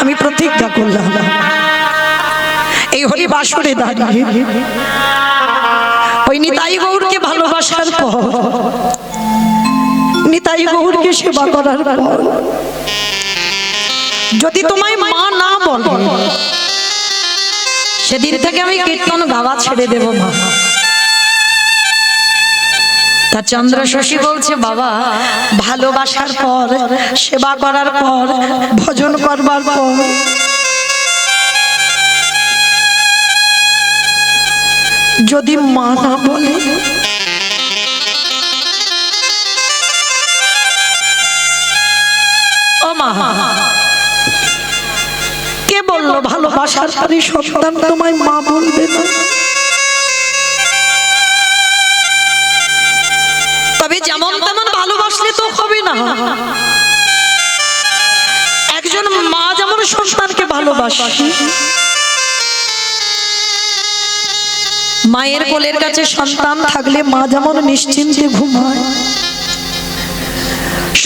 আমি প্রতিজ্ঞা করলাম এই হরি বাসরে দাঁড়িয়ে ওই নিতাই গৌরকে ভালোবাসার পর, নিতাই গৌরকে সেবা করার পর যদি তোমায় মা না বলে, সেদিন থেকে আমি কীর্তন গাওয়া ছেড়ে দেব মা। তা চন্দ্র শশী বলছে, বাবা ভালোবাসার পর, সেবা করার পর, ভজন করবার পর যদি মা না বলে, ও মা কে বললো ভালোবাসার পরে সন্তান তোমায় মা বলবে না? তবে যেমন তেমন ভালোবাসলে তো হবে না। একজন মা যেমন সন্তানকে ভালোবাসে, মায়ের কোলের কাছে সন্তান থাকলে মা যেমন নিশ্চিন্তে ঘুমায়,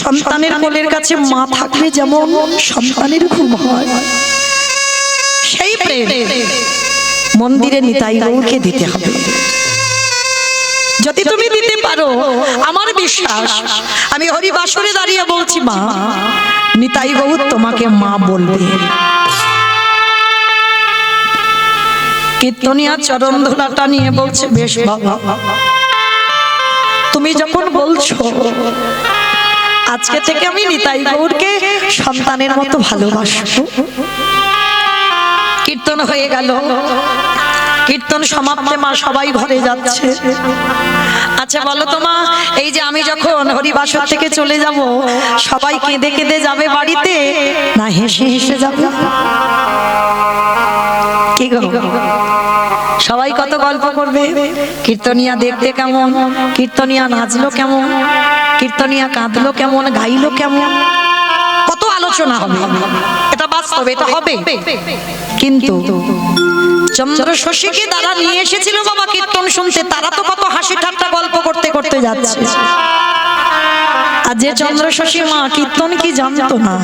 সন্তানের কোলের কাছে মা থাকলে যেমন সন্তানের ঘুম হয়, সেই প্রেম মন্দিরে নিতাই গৌরকে দিতে হবে। যদি তুমি দিতে পারো, আমার বিশ্বাস, আমি হরিবাসরে দাঁড়িয়ে বলছি মা, নিতাই গৌর তোমাকে মা বলবে। কীর্তনিয়া চরণ ধুলাটা নিয়ে বলছে, বেশ বাবা, তুমি যখন বলছো, আজকে থেকে আমি নিতাই গৌরকে সন্তানের মতো ভালোবাসবো। কীর্তন হয়ে গেল, কীর্তন সমাপ্তে মা সবাই ঘরে যাচ্ছে। আচ্ছা বলো তো মা, এই যে আমি যখন হরিবাসর থেকে চলে যাব, সবাই কেঁদে কেঁদে যাবে বাড়িতে, না হেসে হেসে যাবে? কি গো, সবাই কত গল্প করবে, কীর্তনিয়া দেখতে কেমন, কীর্তনিয়া নাচলো কেমন, কীর্তনিয়া কাঁদলো কেমন, গাইলো কেমন, কত আলোচনা হবে। এটা বাস্তব, এটা হবে। কিন্তু চন্দ্র শশীকে তারা নিয়ে এসেছিল বাবা কীর্তন শুনতে, তারা তো কত হাসি ঠাট্টা গল্প করতে করতে যাচ্ছে। আর যে চন্দ্র শশী মা কীর্তন কি জানতো না,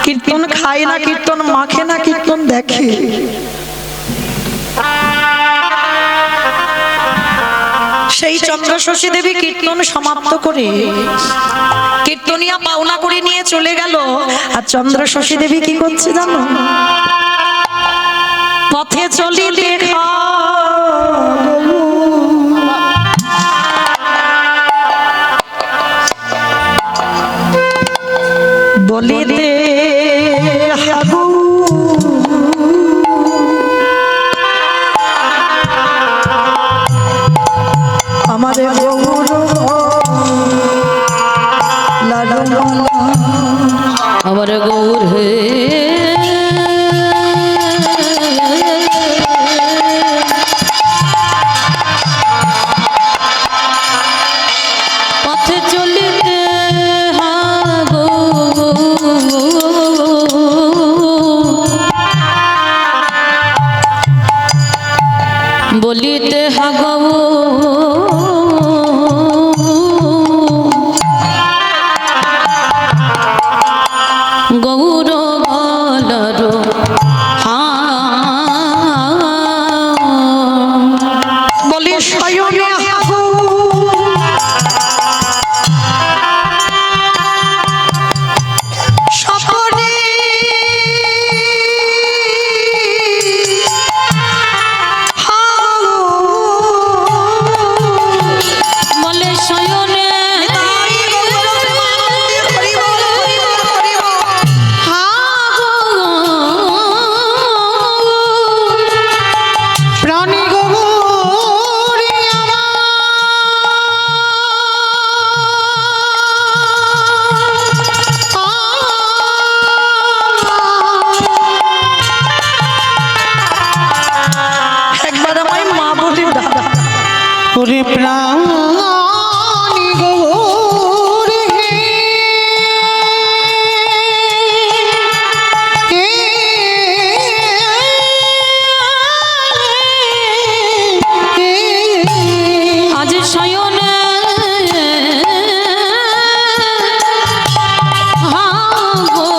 কীর্তন খায় না, কীর্তন মাখে না, কীর্তন দেখে। সেই চন্দ্র শশী দেবী কীর্তন সমাপ্ত করে কীর্তনিয়া পাওনা করে নিয়ে চলে গেল। আর চন্দ্র শশী দেবী কি করছে জানো? পথে চলি দেখা বলিতে হাগু আমারে গৌর লালন, আমার গৌর হে পথে চলিতে হাগো বলিতে হাগো গৌর গলর বলি শয়নে হাগু স্বপনে হাগু, বলে শয়নে প্রাণী গৌরী একবার আমায় মা বলি দাদা, ওরে প্রাণী গৌরী আজ শয়নে হাগো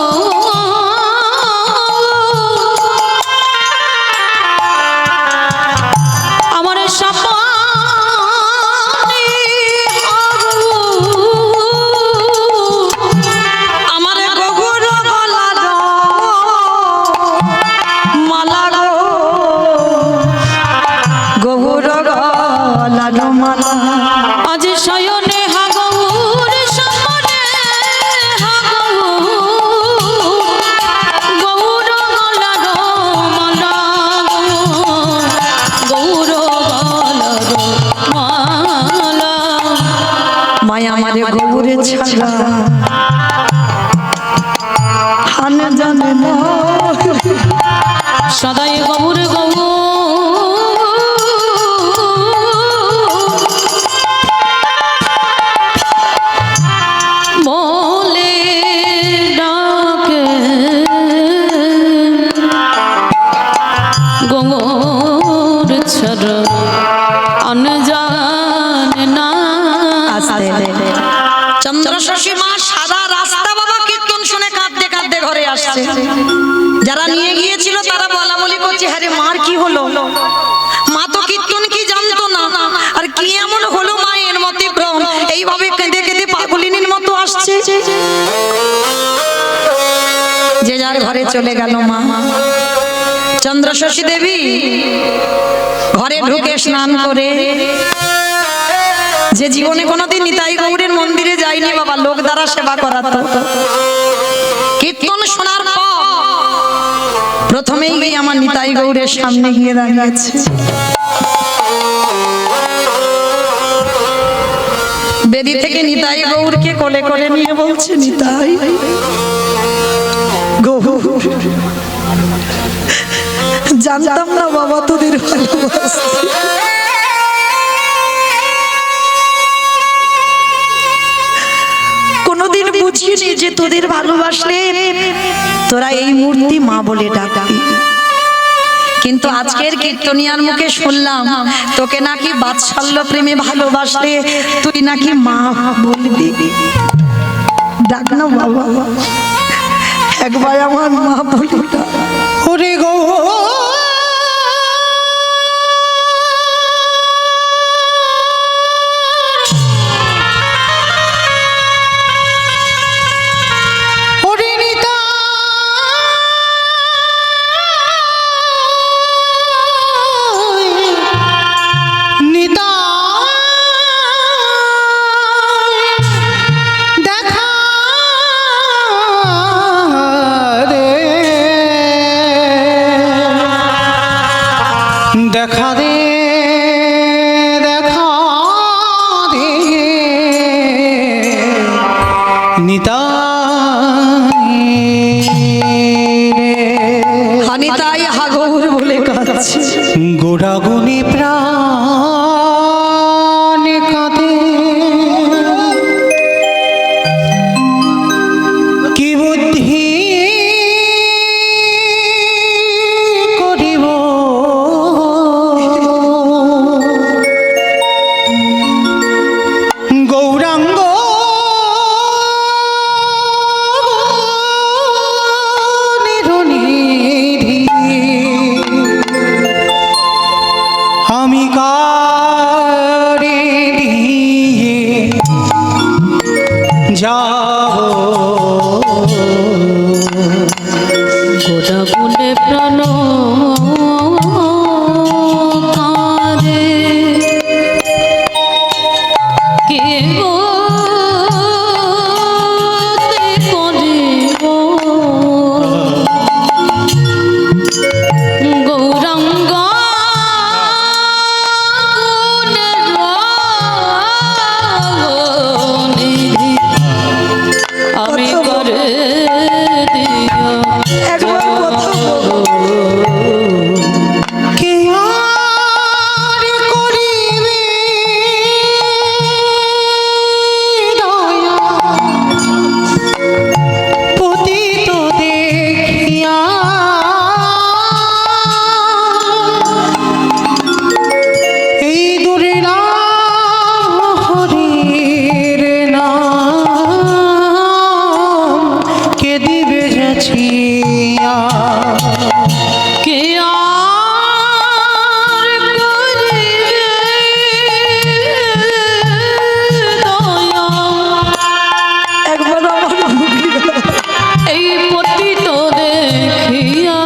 সদাই গৌর গৌ বলে ডাকে গৌর ছাড়া অন্য জানে না। চন্দ্র শশী মা সারা রাস্তা বাবা কীর্তন শুনে কাঁদতে কাঁদতে ঘরে আসছে। যারা নিয়ে গিয়েছিল তারা বলা বলি করছে, হ্যাঁ রে মার কি হলো? মা তো কীর্তন কি জানতো না, আর কি এমন হলো মায়ের মতে ভ্রম, এইভাবে কেঁদে কেঁদে পাগলিনীর মতো আসছে। যে যার ঘরে চলে গেল মা। চন্দ্র শশী দেবী ঘরে ঢুকে স্নান করে, যে জীবনে কোনোদিন নিতাই গৌরের মন্দিরে যায়নি বাবা, লোক দ্বারা সেবা করাতো, কীর্তন শোনার পর প্রথমেই গিয়ে আমার নিতাই গৌরের সামনে গিয়ে দাঁড়িয়েছে। বেদি থেকে নিতাই গৌরকে কোলে কোলে নিয়ে বলছে, নিতাই গৌর, জানতাম না বাবা তোদের ভালোবাসা, কোনোদিন বুঝিনি যে তোদের ভালোবাসলে তোরা এই মূর্তি মা বলে ডাকবি। কিন্তু আজকের কীর্তনিয়ার মুখে শুনলাম তোকে নাকি বাৎসল্য প্রেমে ভালোবাসলে তুই নাকি মা বলবি। ডাক না বাবা, একবার আমার মা বলি না। ওরে গো দেখা দে, দেখা দে নিতাই হানিতাই হাগৌর বলে কাঁদছে। গোড়াগুনি প্রাণ কাঁদে, কি বুদ্ধি করিব গৌরাঙ্গ নিরনিধি, আমি কারে দিয়ে যাব গোটা গুলে প্রাণ কাঁদে, কে গতি করিব গৌরাঙ্গ নিধি, আমি করে দিও একবার কথা বল। কে আর করিবে দয়া, পতিত দেখিয়া এই দুর্লভ হরির নাম কে দিবে যাচিয়া। কে আর করিবে দয়া, একবার আমার মুখে এই পতিত দেখিয়া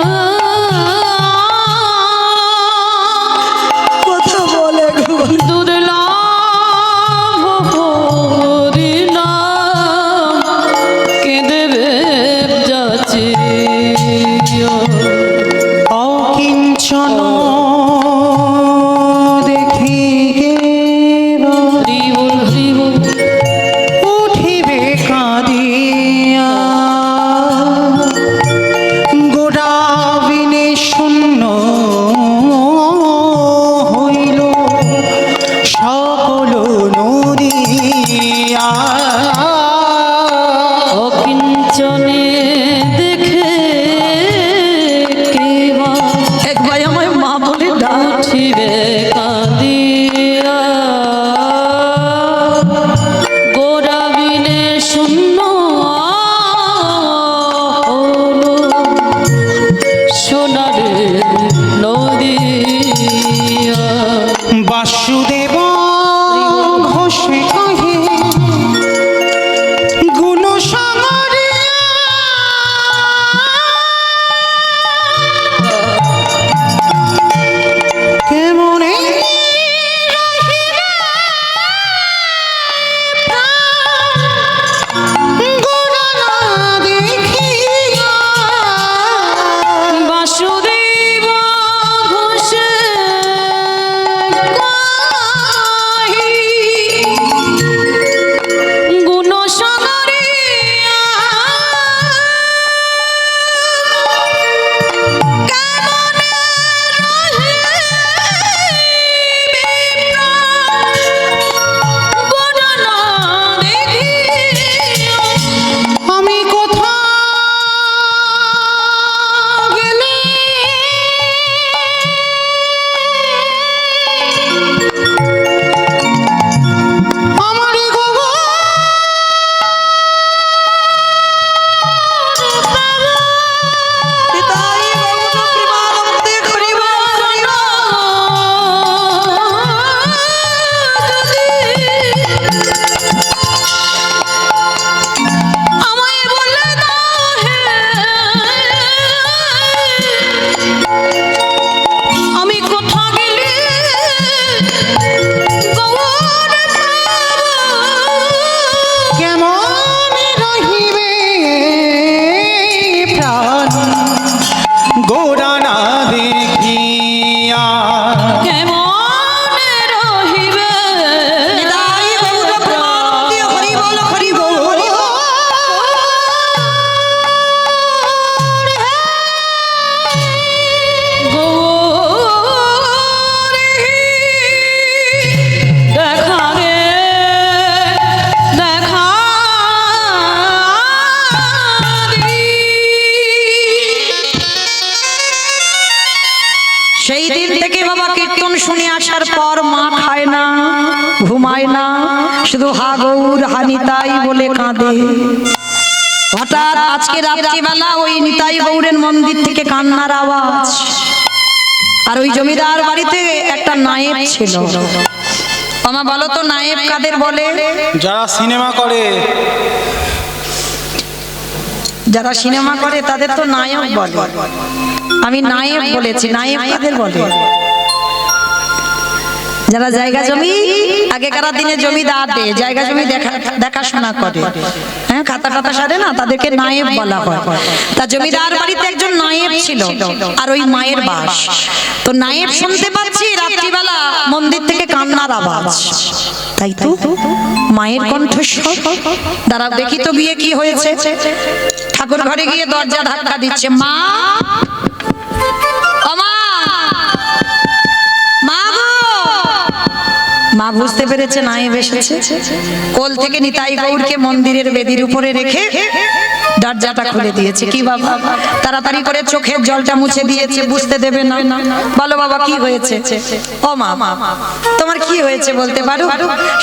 কথা বল একবার। দুর্লভ হরিনাম কে দেবে যাচিয়া। অকিঞ্চন দেখিকে হরিবল হরিবল উঠিবে কাঁদিয়া, সেই দিন থেকে বাবা কীর্তন শুনে আসার পর মা খায় না, ঘুমায় না, শুধু হা গৌর হা নিতাই বলে কাঁদে। হঠাৎ আজকে রাত্রিবেলা ওই নিতাই গৌরের মন্দির থেকে কান্নার আওয়াজ। আর ওই জমিদার বাড়িতে একটা নায়েব ছিল। মামা বলো তো নায়েব কাদের বলে? যারা সিনেমা করে, যারা সিনেমা করে তাদের তো নায়ক বলে। আমি নায়েব বলেছি, নায়েব কাদের বলে? যারা জায়গা জমি আগেকার দিনে জমিদার দে জায়গা জমি দেখাশোনা করে, হ্যাঁ, খাতা খাতা সারে না, তাদেরকে নায়েব বলা হয়। তা জমিদার বাড়িতে একজন নায়েব ছিল, আর ওই মায়ের বাস। তো নায়েব শুনতে পাচ্ছি রাত্রিবেলা মন্দির থেকে কান্নার আওয়াজ, তাই তো মায়ের কণ্ঠস্বর। দাঁড়াও দেখি তো গিয়ে কি হয়েছে। ঠাকুর ঘরে গিয়ে দরজা ধাক্কা দিচ্ছে, মা, ও মা, মা গো। মা বুঝতে পেরেছে নায়েব এসেছে। কোল থেকে নিতাই গৌরকে মন্দিরের বেদির উপরে রেখে দরজাটা খুলে দিয়েছে। কি বাবা, তাড়াতাড়ি করে চোখের জলটা মুছে দিয়েছে, বুঝতে দেবে না। বলো বাবা কি হয়েছে? ও মা, তোমার কি হয়েছে বলতে পারো?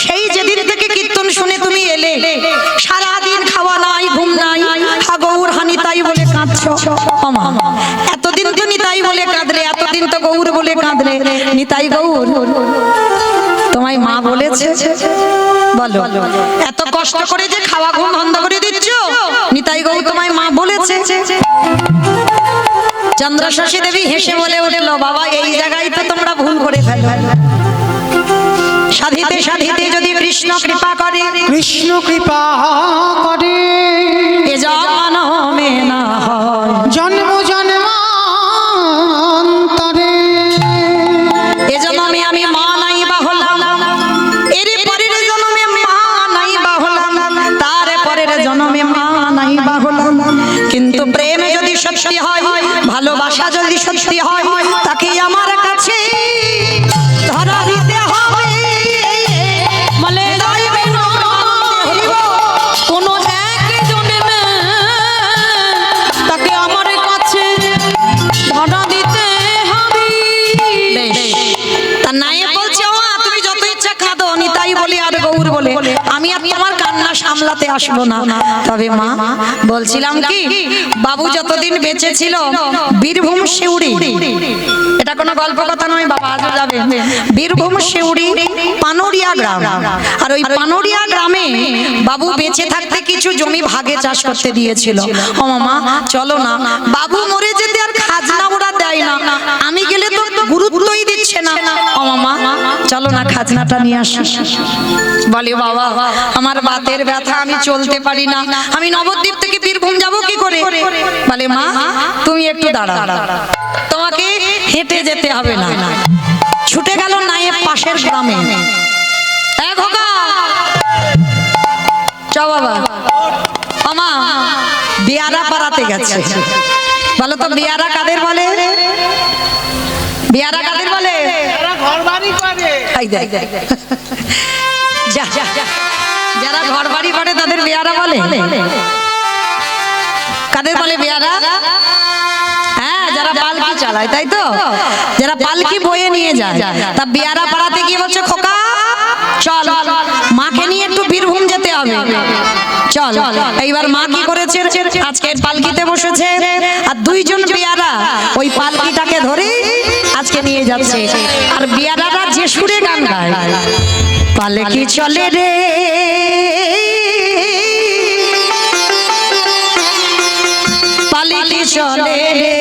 সেই যেদিন থেকে কীর্তন শুনে তুমি এলে, সারাদিন খাওয়া নাই, ঘুম নাই, হা গৌর হা নিতাই বলে কাঁদছো। ও মা, এতদিন তো নিতাই বলে কাঁদলে, এতদিন তো গৌর বলে কাঁদলে, নিতাই গৌর তোমায় মা বলেছে? বলো, এত কষ্ট করে যে খাওয়া ঘুম বন্ধ করে দিচ্ছ, নিতাই গৌর তোমায় মা বলেছে? চন্দ্রশশী দেবী হেসে বলে উঠল, বাবা এই জায়গায় তো তোমরা ভুল করে ফেলো। সাধিতে সাধিতে যদি কৃষ্ণ কৃপা করে, কৃষ্ণ কৃপা করে, এ জন্মে না হয় জন্ম জন্মান্তরে, এ জন্মে আমি মা নাই বা হলাম, এর পরের জন্মে মা নাই বা হলাম, তার পরের জন্মে মা নাই বা হলাম। কিন্তু প্রেম যদি সত্যি হয়, ভালোবাসা যদি সত্যি হয়, তাকে আমার কাছে ধরা দিতে হবে। বলে কোন এক জন্মে তাকে আমার কাছে ধরা দিতে হবে। বেশ, তার নায়েব বলছে, ও তুমি যত ইচ্ছা কাঁদো, নিতাই বলে আর গৌর বলে, আমি আর তোমার কান্না সামলাতে আসবো না। তবে মা, বলছিলাম কি, বাবু যতদিন বেঁচে ছিল বীরভূম শিউড়ি, এটা কোনো গল্প কথা নয় বাবা, আজও যাবে, বীরভূম শিউড়ি পানোরিয়া গ্রাম। আর ওই পানোরিয়া গ্রামে বাবু বেঁচে থাকতে কিছু জমি ভাগে চাষ করতে দিয়েছিল। ও মামা চলো না, বাবু মরে যেতে আর খাজনা ওরা দেয় না, আমি গেলে তো গুরুত্বই দিচ্ছে না। ও মামা চলো না, খাজনাটা নিয়ে আসি। বলে বাবা, আমার বাতের ব্যথা, আমি চলতে পারি না, আমি নবদ্বীপ থেকে বীরভূম যাব কি করে? বলে মা তুমি একটু দাঁড়াও, তোমাকে হেঁটে যেতে হবে না। ছুটে গেল নায়েব পাশের গ্রামে। চ বাবা, আমা বিয়ারা পাড়াতে গেছে। বলো তো বিয়ারা কাদের বলে? বিয়ারা কাদের বলে? যারা ঘর বাড়ি করে তাদের বিয়ারা বলে। কাদের বলে বিয়ারা? হ্যাঁ, যারা পালকি চালায়, তাই তো, যারা পালকি বয়ে নিয়ে যায়। তা বিয়ারা পাড়াতে গিয়ে বলছে, খোকা চল, মাকে নিয়ে একটু বীরভূম যেতে হবে, চল। এইবার মা কি করেছে, আজকে পালকিতে বসেছে, আর দুইজন বিয়ারা ওই পালকিটাকে ধরে আজকে নিয়ে যাচ্ছে। আর বিয়ারারা যে সুরে গান গায়, পালকি চলে রে, পালকি চলে রে,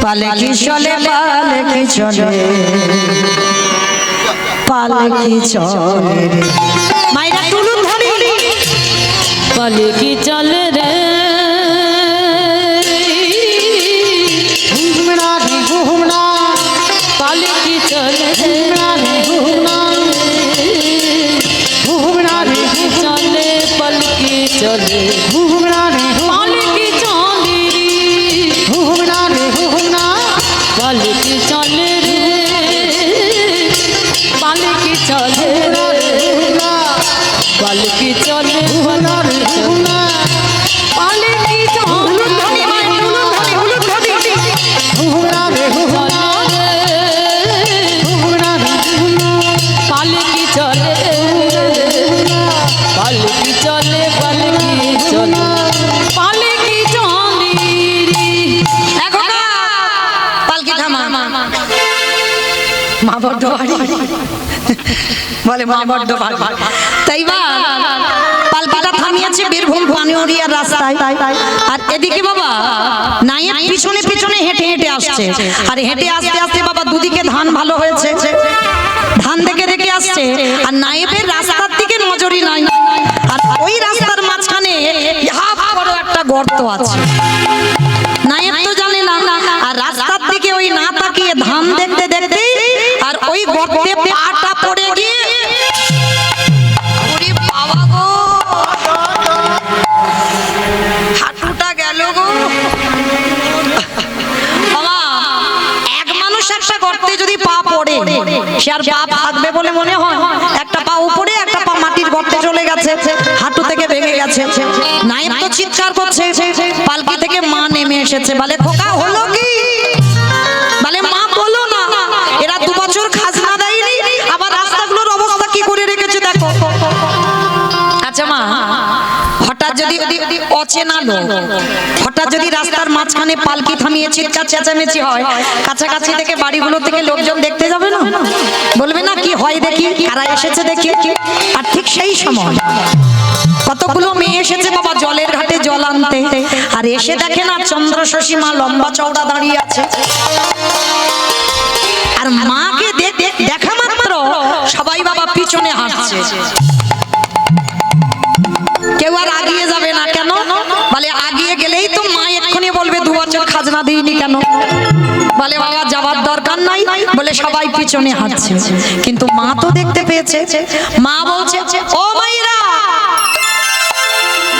পালকি চলে, পালকি চলে, পালকি চলে রে। মাইরা তুলুন ধরি, পালকি চলে রে, ঘুমনা রে ঘুমনা, পালকি চলে রে, ঘুমনা রে চলে, পালকি চলে, ঘুমনা রে পালকি চলে রে, ঘুমনা রে ঘুমনা, পালকি চলে রে, পালকি চলে রে, পালকি চলে, ঘুমনা রে ঘুমনা, পালকি চলে। বলে মা বড্ড ভালো। তাই বা পালকিটা থামিয়েছে বীরভূম পানিউরিয়ার রাস্তায়, আর এদিকে বাবা নায়েব পিছনে পিছনে হেঁটে হেঁটে আসছে, আর হেঁটে আসতে আসতে বাবা দুদিকে ধান ভালো হয়েছে, ধান দেখে দেখে আসছে, আর নায়েবের রাস্তার দিকে নজরই নাই, আর ওই রাস্তার মাঝখানে হাফ বড় একটা গর্ত আছে। নায়েব তো জানে না, আর রাস্তার দিকে ওই না তাকিয়ে ধান দেখতে দেখতে আর ওই গর্তে পাটা পড়ে গিয়ে ওরে বাবা গো, হাঁটুটা গেল গো বাবা। এক মানুষ একটা গর্তে যদি পা পড়ে সে আর পা থাকবে বলে মনে হয়? একটা পা উপরে একটা পা মাটির গর্তে চলে গেছে, হাঁটু থেকে ভেঙে গেছে। নায়েব তো চিৎকার করছে, পালকি থেকে মা নেমে এসেছে, বলে খোকা হলো কি? বলে মা বলো না, এরা 2 বছর খাজনা দেয়নি, আবার রাস্তাগুলোর অবস্থা কি করে রেখেছে দেখো। আচ্ছা মা, হঠাৎ যদি অচেনা লোক হঠাৎ যদি রাস্তার মাঝখানে পালকি থামিয়ে চিৎকার চেঁচামেচি হয়, কাছাকাছি থেকে বাড়িগুলো থেকে লোকজন দেখতে যাবে না? বলবে না কি হয় দেখি, কারা এসেছে দেখি। আর ঠিক সেই সময় কতগুলো মেয়ে এসেছে বাবা জলের ঘাটে জল আনতে, আর এসে দেখে না চন্দ্রশশী মা লম্বা চওড়া দাঁড়িয়ে আছে, আর মাকে দেখা মাত্র সবাই বাবা পিছনে হাঁটছে, কেউ আর আগিয়ে যাবে না। কেন? বলে আগিয়ে গেলেই তো মা এক্ষুনি বলবে 2 বছর খাজনা দিইনি কেন। বলে বাবা যাবার দরকার নাই, বলে সবাই পিছনে হাঁটছে, কিন্তু মা তো দেখতে পেয়েছে। মা বলছে ও মাইরা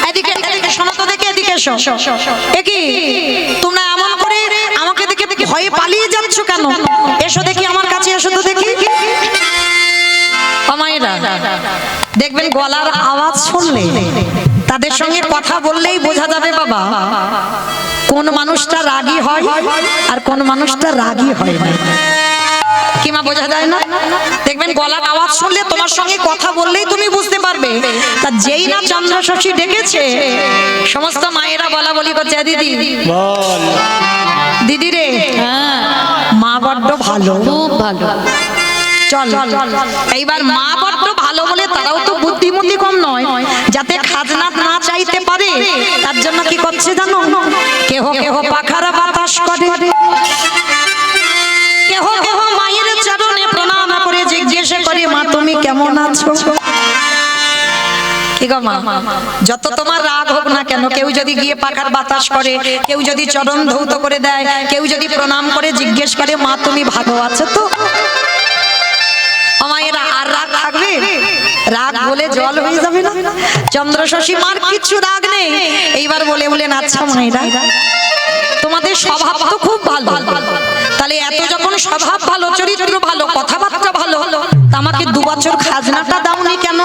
এদিকে এদিকে শোনো তো দেখি, এদিকে এসো। এ কি তোমরা এমন করে আমাকে দেখে ভয়ে পালিয়ে যাচ্ছ কেন? এসো দেখি আমার কাছে, এসো তো দেখি। ও মায়েরা দেখবেন গলার আওয়াজ শুনলে, তাদের সঙ্গে কথা বললেই বোঝা যাবে বাবা কোন মানুষটা রাগী হয় আর কোন মানুষটা রাগী হয় না। কি মা বোঝা যায় না? দেখবেন গলার আওয়াজ শুনলে তোমার সঙ্গে কথা বললেই তুমি বুঝতে পারবে। তা যেই না চন্দ্রশশী ডেকেছে, সমস্ত মায়েরা বলা বলি করছে দিদি বল দিদি রে, মা বড্ড ভালো, খুব ভালো। চল এইবার মা বড্ড ভালো বলে তারাও তো বুদ্ধিমতী কম নয়, যাতে খাজনা না চাইতে পারে তার জন্য কি করছে জানো? কেহ কেহ পাখারা বাতাস করে, কেহ কেহ মায়ের চরণে প্রণাম করে জিজ্ঞেস করে মা তুমি কেমন আছো? কি গো মা, যত তোমার রাগ হোক না কেন, কেউ যদি গিয়ে পাখার বাতাস করে, কেউ যদি চরণ ধৌত করে দেয়, কেউ যদি প্রণাম করে জিজ্ঞেস করে মা তুমি ভালো আছো তো, মায়েরা আর রাগ থাকবে? রাগ বলে জল হয়ে যাবে না? চন্দ্রশশী মার কিছু রাগ নেই, এইবার বলে বলেন আচ্ছা মায়েরা তোমাদের স্বভাব তো খুব ভালো, তাহলে এত যখন স্বভাব ভালো, চরিত্র ভালো, কথাবার্তা ভালো, আমাকে 2 বছর খাজনাটা দাওনি কেন?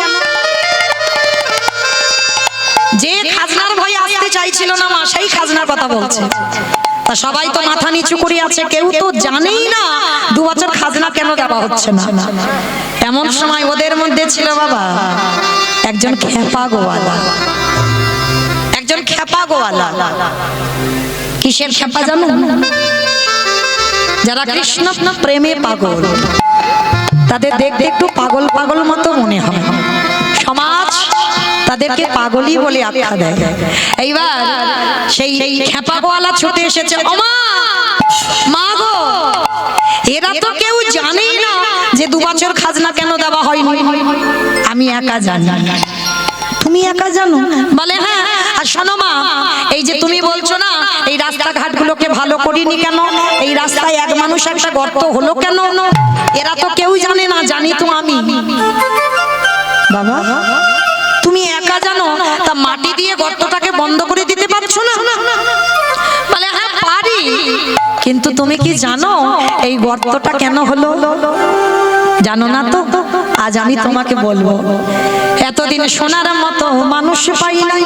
যে খাজনার ভয়ে আসতে চাইছিল না মা, সেই খাজনার কথা বলছে। তা সবাই তো মাথা নিচু করে আছে, কেউ তো জানেই না 2 বছর খাজনা কেন দেওয়া হচ্ছে না। এমন সময় ওদের মধ্যে ছিল বাবা একজন খেপা গোয়ালা, একজন খেপা গোয়ালা। কিসের খেপা জানো? যারা কৃষ্ণ প্রেমে পাগল, তাদের দেখতে একটু পাগল পাগল মতো মনে হয়, সমাজ তাদেরকে পাগলই বলে আখ্যা দেয়। এইবার সেই খেপা গোয়ালা ছুটে এসেছে, ওমা মা গো, এরা তো কেউ জানেই না যে 2 বছর খাজনা কেন দেওয়া হয়নি, আমি একা জানি। তুমি একা জানো? বলে হ্যাঁ। আর শোনো মা, এই যে তুমি বলছো না এই রাস্তাঘাটগুলোকে ভালো করিনি কেন, এই রাস্তায় এক মানুষ একটা গর্ত হলো কেন, এরা তো কেউ জানে না, জানি তো আমি। বাবা তুমি একা জানো, তা মাটি দিয়ে গর্তটাকে বন্ধ করে দিতে পারছো না? বলে হ্যাঁ পারি, কিন্তু তুমি কি জানো এই গর্তটা কেন হলো? জানো না তো? আজ আমি তোমাকে বলবো। এতদিন সোনার মতো মানুষ পাই নাই,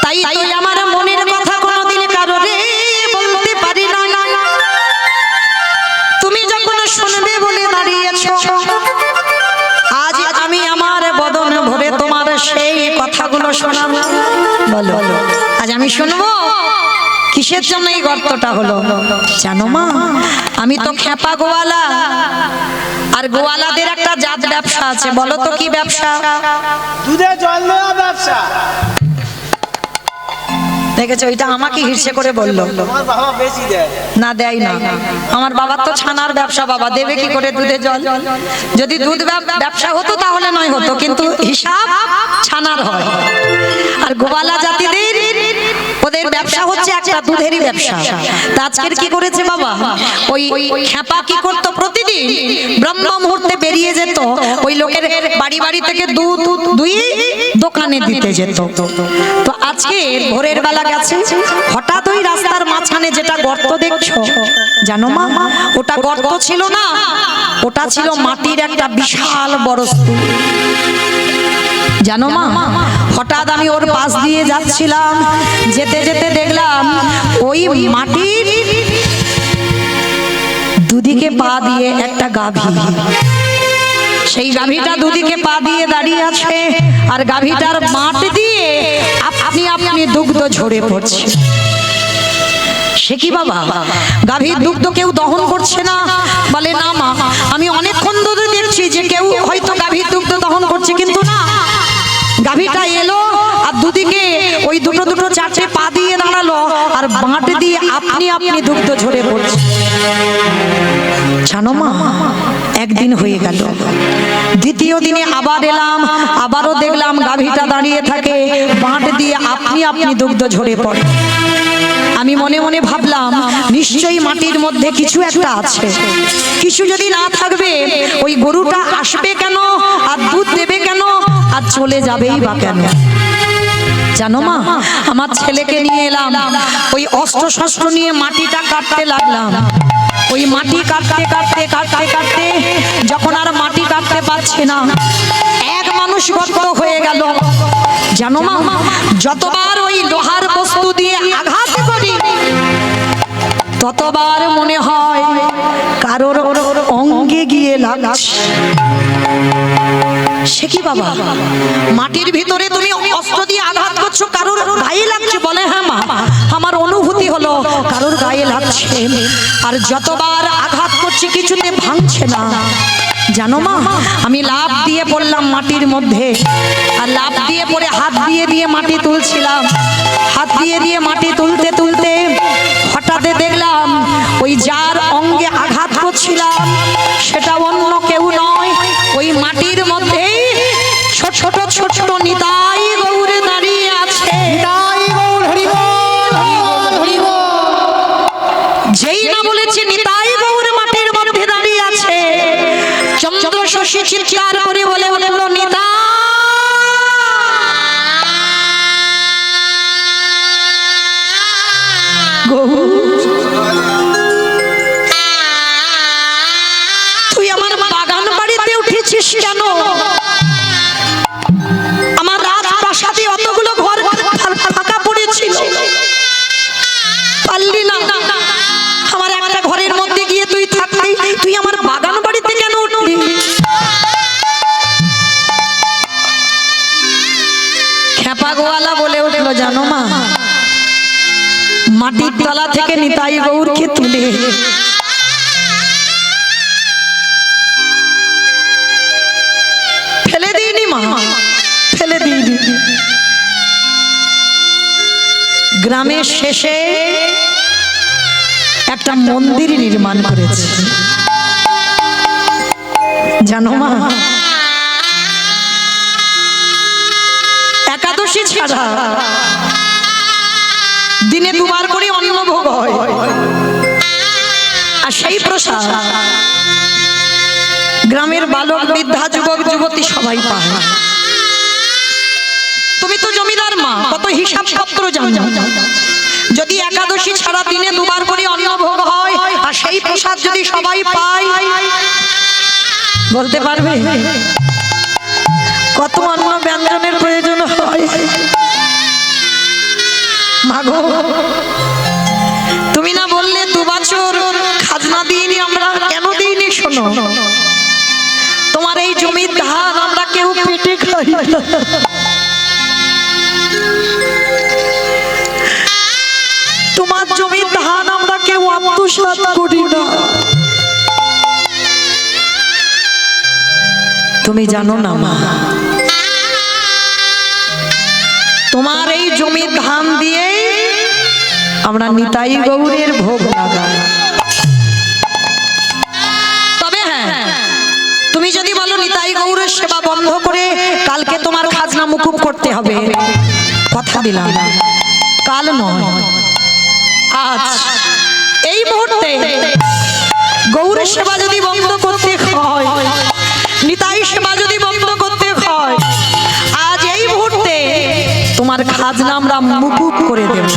তাই আমার মনের কথা কোনোদিন কারোরে বলতে পারি না। তুমি যখন শুনবে বলে দাঁড়িয়েছো, আজ আমি আমার বদন ভরে তোমার সেই কথাগুলো শোনাবো। বলো আজ আমি শুনবো কিসের জন্য এই গর্তটা হলো জানো মা? আমি তো খেপা গোয়ালা, আর গোয়ালাদের একটা জাত ব্যবসা আছে। বলো তো কি ব্যবসা? দুধে জল দেওয়া ব্যবসা। দেখেছো, এটা আমাকে হিরসে করে বললো। তোমার বাবা বেশি দেয় না, দেয় না। আমার বাবার তো ছানার ব্যবসা, বাবা দেবে কি করে দুধে জল? যদি দুধ ব্যবসা হতো তাহলে নয় হতো, কিন্তু হিসাব ছানার হয়। আর গোয়ালা জাতিদের ওদের ব্যবসা হচ্ছে একটা দুধেরই ব্যবসা। তা আজকের কি করেছে বাবা? ওই খেপা কি করতো? প্রতিদিন ব্রহ্ম মুহূর্তে বেরিয়ে যেত, ওই লোকের বাড়ি বাড়ি থেকে দুধ দুই দোকানে দিতে যেত। তো আজকে ভোরের বেলা গেছে, হঠাৎ ওই রাস্তার মাঝখানে যেটা গর্ত দেখছো জানো মা, ওটা গর্ত ছিল না, ওটা ছিল মাটির একটা বিশাল বড় স্তূপ। জানো মা, হঠাৎ আমি ওর পাশ দিয়ে যাচ্ছিলাম, যেতে যেতে দেখলাম ওই মাটির দুদিকে পা দিয়ে একটা গাভী, সেই গাভীটা দুদিকে পা দিয়ে দাঁড়িয়ে আছে, আর গাভীটার মাঠ দিয়ে আপনি আপনি দুগ্ধ ঝরে পড়ছে। সে কি বাবা, গাভীর দুগ্ধ কেউ দহন করছে না? বলে না মা, আমি অনেকক্ষণ ধরে দেখছি যে কেউ হয়তো গাভীর দুগ্ধ দহন করছে, কিন্তু না, গাভীটা এলো আর দুদিকে ওই দুটো দুটো চারটে পা দিয়ে দাঁড়ালো, আর মাঠ দিয়ে আপনি আপনি দুগ্ধ ঝরে পড়ছে। জানো মা, একদিন হয়ে গেল, দ্বিতীয় দিনে আবার এলাম, আবারও দেখলাম গাভীটা দাঁড়িয়ে থাকে, মাঠ দিয়ে আপনি আপনি দুগ্ধ ঝরে পড়ে। আমি মনে মনে ভাবলাম, নিশ্চয়ই মাটির মধ্যে কিছু একটা আছে। কিছু যদি না থাকবে, ওই গরুটা আসবে কেন, আর দুধ দেবে কেন, আর চলে যাবেই বা কেন? জানো মা, আমার ছেলেকে নিয়ে এলাম, ওই অস্ত্র শস্ত্র নিয়ে মাটিটা কাটতে লাগলাম। ওই মাটি কাটতে কাটতে কাটতে কাটতে যখন আর মাটি কাটতে পারছে না, এক মানুষ গর্ত হয়ে গেল। জানো মা, যতবার ওই লোহার বস্তু দিয়ে আঘাত করি, ততবার মনে হয় কারোর অঙ্গে গিয়ে লাগছে। সে কি বাবা, মাটির ভিতরে তুমি অস্ত্র দিয়ে আঘাত করছো, কারোর গায়ে লাগছে? বলে হ্যাঁ মা, আমার অনুভূতি হলো কারোর গায়ে লাগছে। আর যতবার আঘাত করছি কিছুতে ভাঙছে না। জানো মা, আমি লাফ দিয়ে পড়লাম মাটির মধ্যে, আর লাফ দিয়ে পড়ে হাত দিয়ে দিয়ে মাটি তুলছিলাম। হাত দিয়ে দিয়ে মাটি তুলতে তুলতে হঠাৎ দেখলাম ওই যার অঙ্গে আঘাত করছিলাম সেটা অন্য কেউ নয়, ওই মাটির মধ্যেই ছোট ছোট ছোট ছোট নিতাই গৌর দাঁড়িয়ে আছে। নিতাই গৌর হরি বল, হরি বল, হরি বল। যেই না বলেছে নিতাই গৌর মাটির মধ্যে দাঁড়িয়ে আছে, চন্দ্র শশী চিৎকার করে বলে উঠল, নিতাই গৌর, তুই আমার বাগান বাড়িতে উঠেছিস কেন? আমার রাজপ্রাসাদে অতগুলো ঘর ফাঁকা পড়েছিল, পারলি না আমার একটা ঘরের মধ্যে গিয়ে তুই থাকলি, তুই আমার বাগান বাড়িতে কেন উঠলি? খেপা গোয়ালা বলে উঠলো, জানো মা, মাটির তলা থেকে নিতাই গৌরকে তুলে ফেলে দিইনি মা, ফেলে দিইনি। গ্রামের শেষে একটা মন্দির নির্মাণ করেছে। জানো মা, একাদশী ছাড়া দিনে দুবার করে অন্ন ভোগ হয়, আর সেই প্রসাদ গ্রামের বালক বৃদ্ধা যুবক যুবতী সবাই পায়। তুমি তো জমিদার মা, কত হিসাব পত্র জানো। যদি একাদশী ছাড়া দিনে দুবার করে অন্ন ভোগ হয়, আর সেই প্রসাদ যদি সবাই পায়, বলতে পারবে কত অন্ন ব্যঞ্জনের প্রয়োজন হয়? মাগো, তুমি না বললে 2 বছর খাজনা দিইনি আমরা? কেন দিইনি শোনো, তোমার এই জমির ধান আমরা কেউ পেটে খাই না। তোমার জমির ধান আমরা কেউ আত্মসাৎ করি না। তুমি জানো না মা, তোমার এই জমির ধান দিয়ে আমরা নিতাই গৌরের ভোগ লাগাই। তবে হ্যাঁ, তুমি যদি বলো নিতাই গৌরের সেবা বন্ধ করে কালকে তোমার খাজনা মুকুব করতে হবে, কথা দিলাম কাল নয় আজ এই মুহূর্তে গৌরের সেবা যদি বন্ধ করতে হয়, নিতাই সেবা যদি বন্ধ করতে হয়, আজ এই মুহূর্তে তোমার খাজনা আমরা মুকুব করে দেব।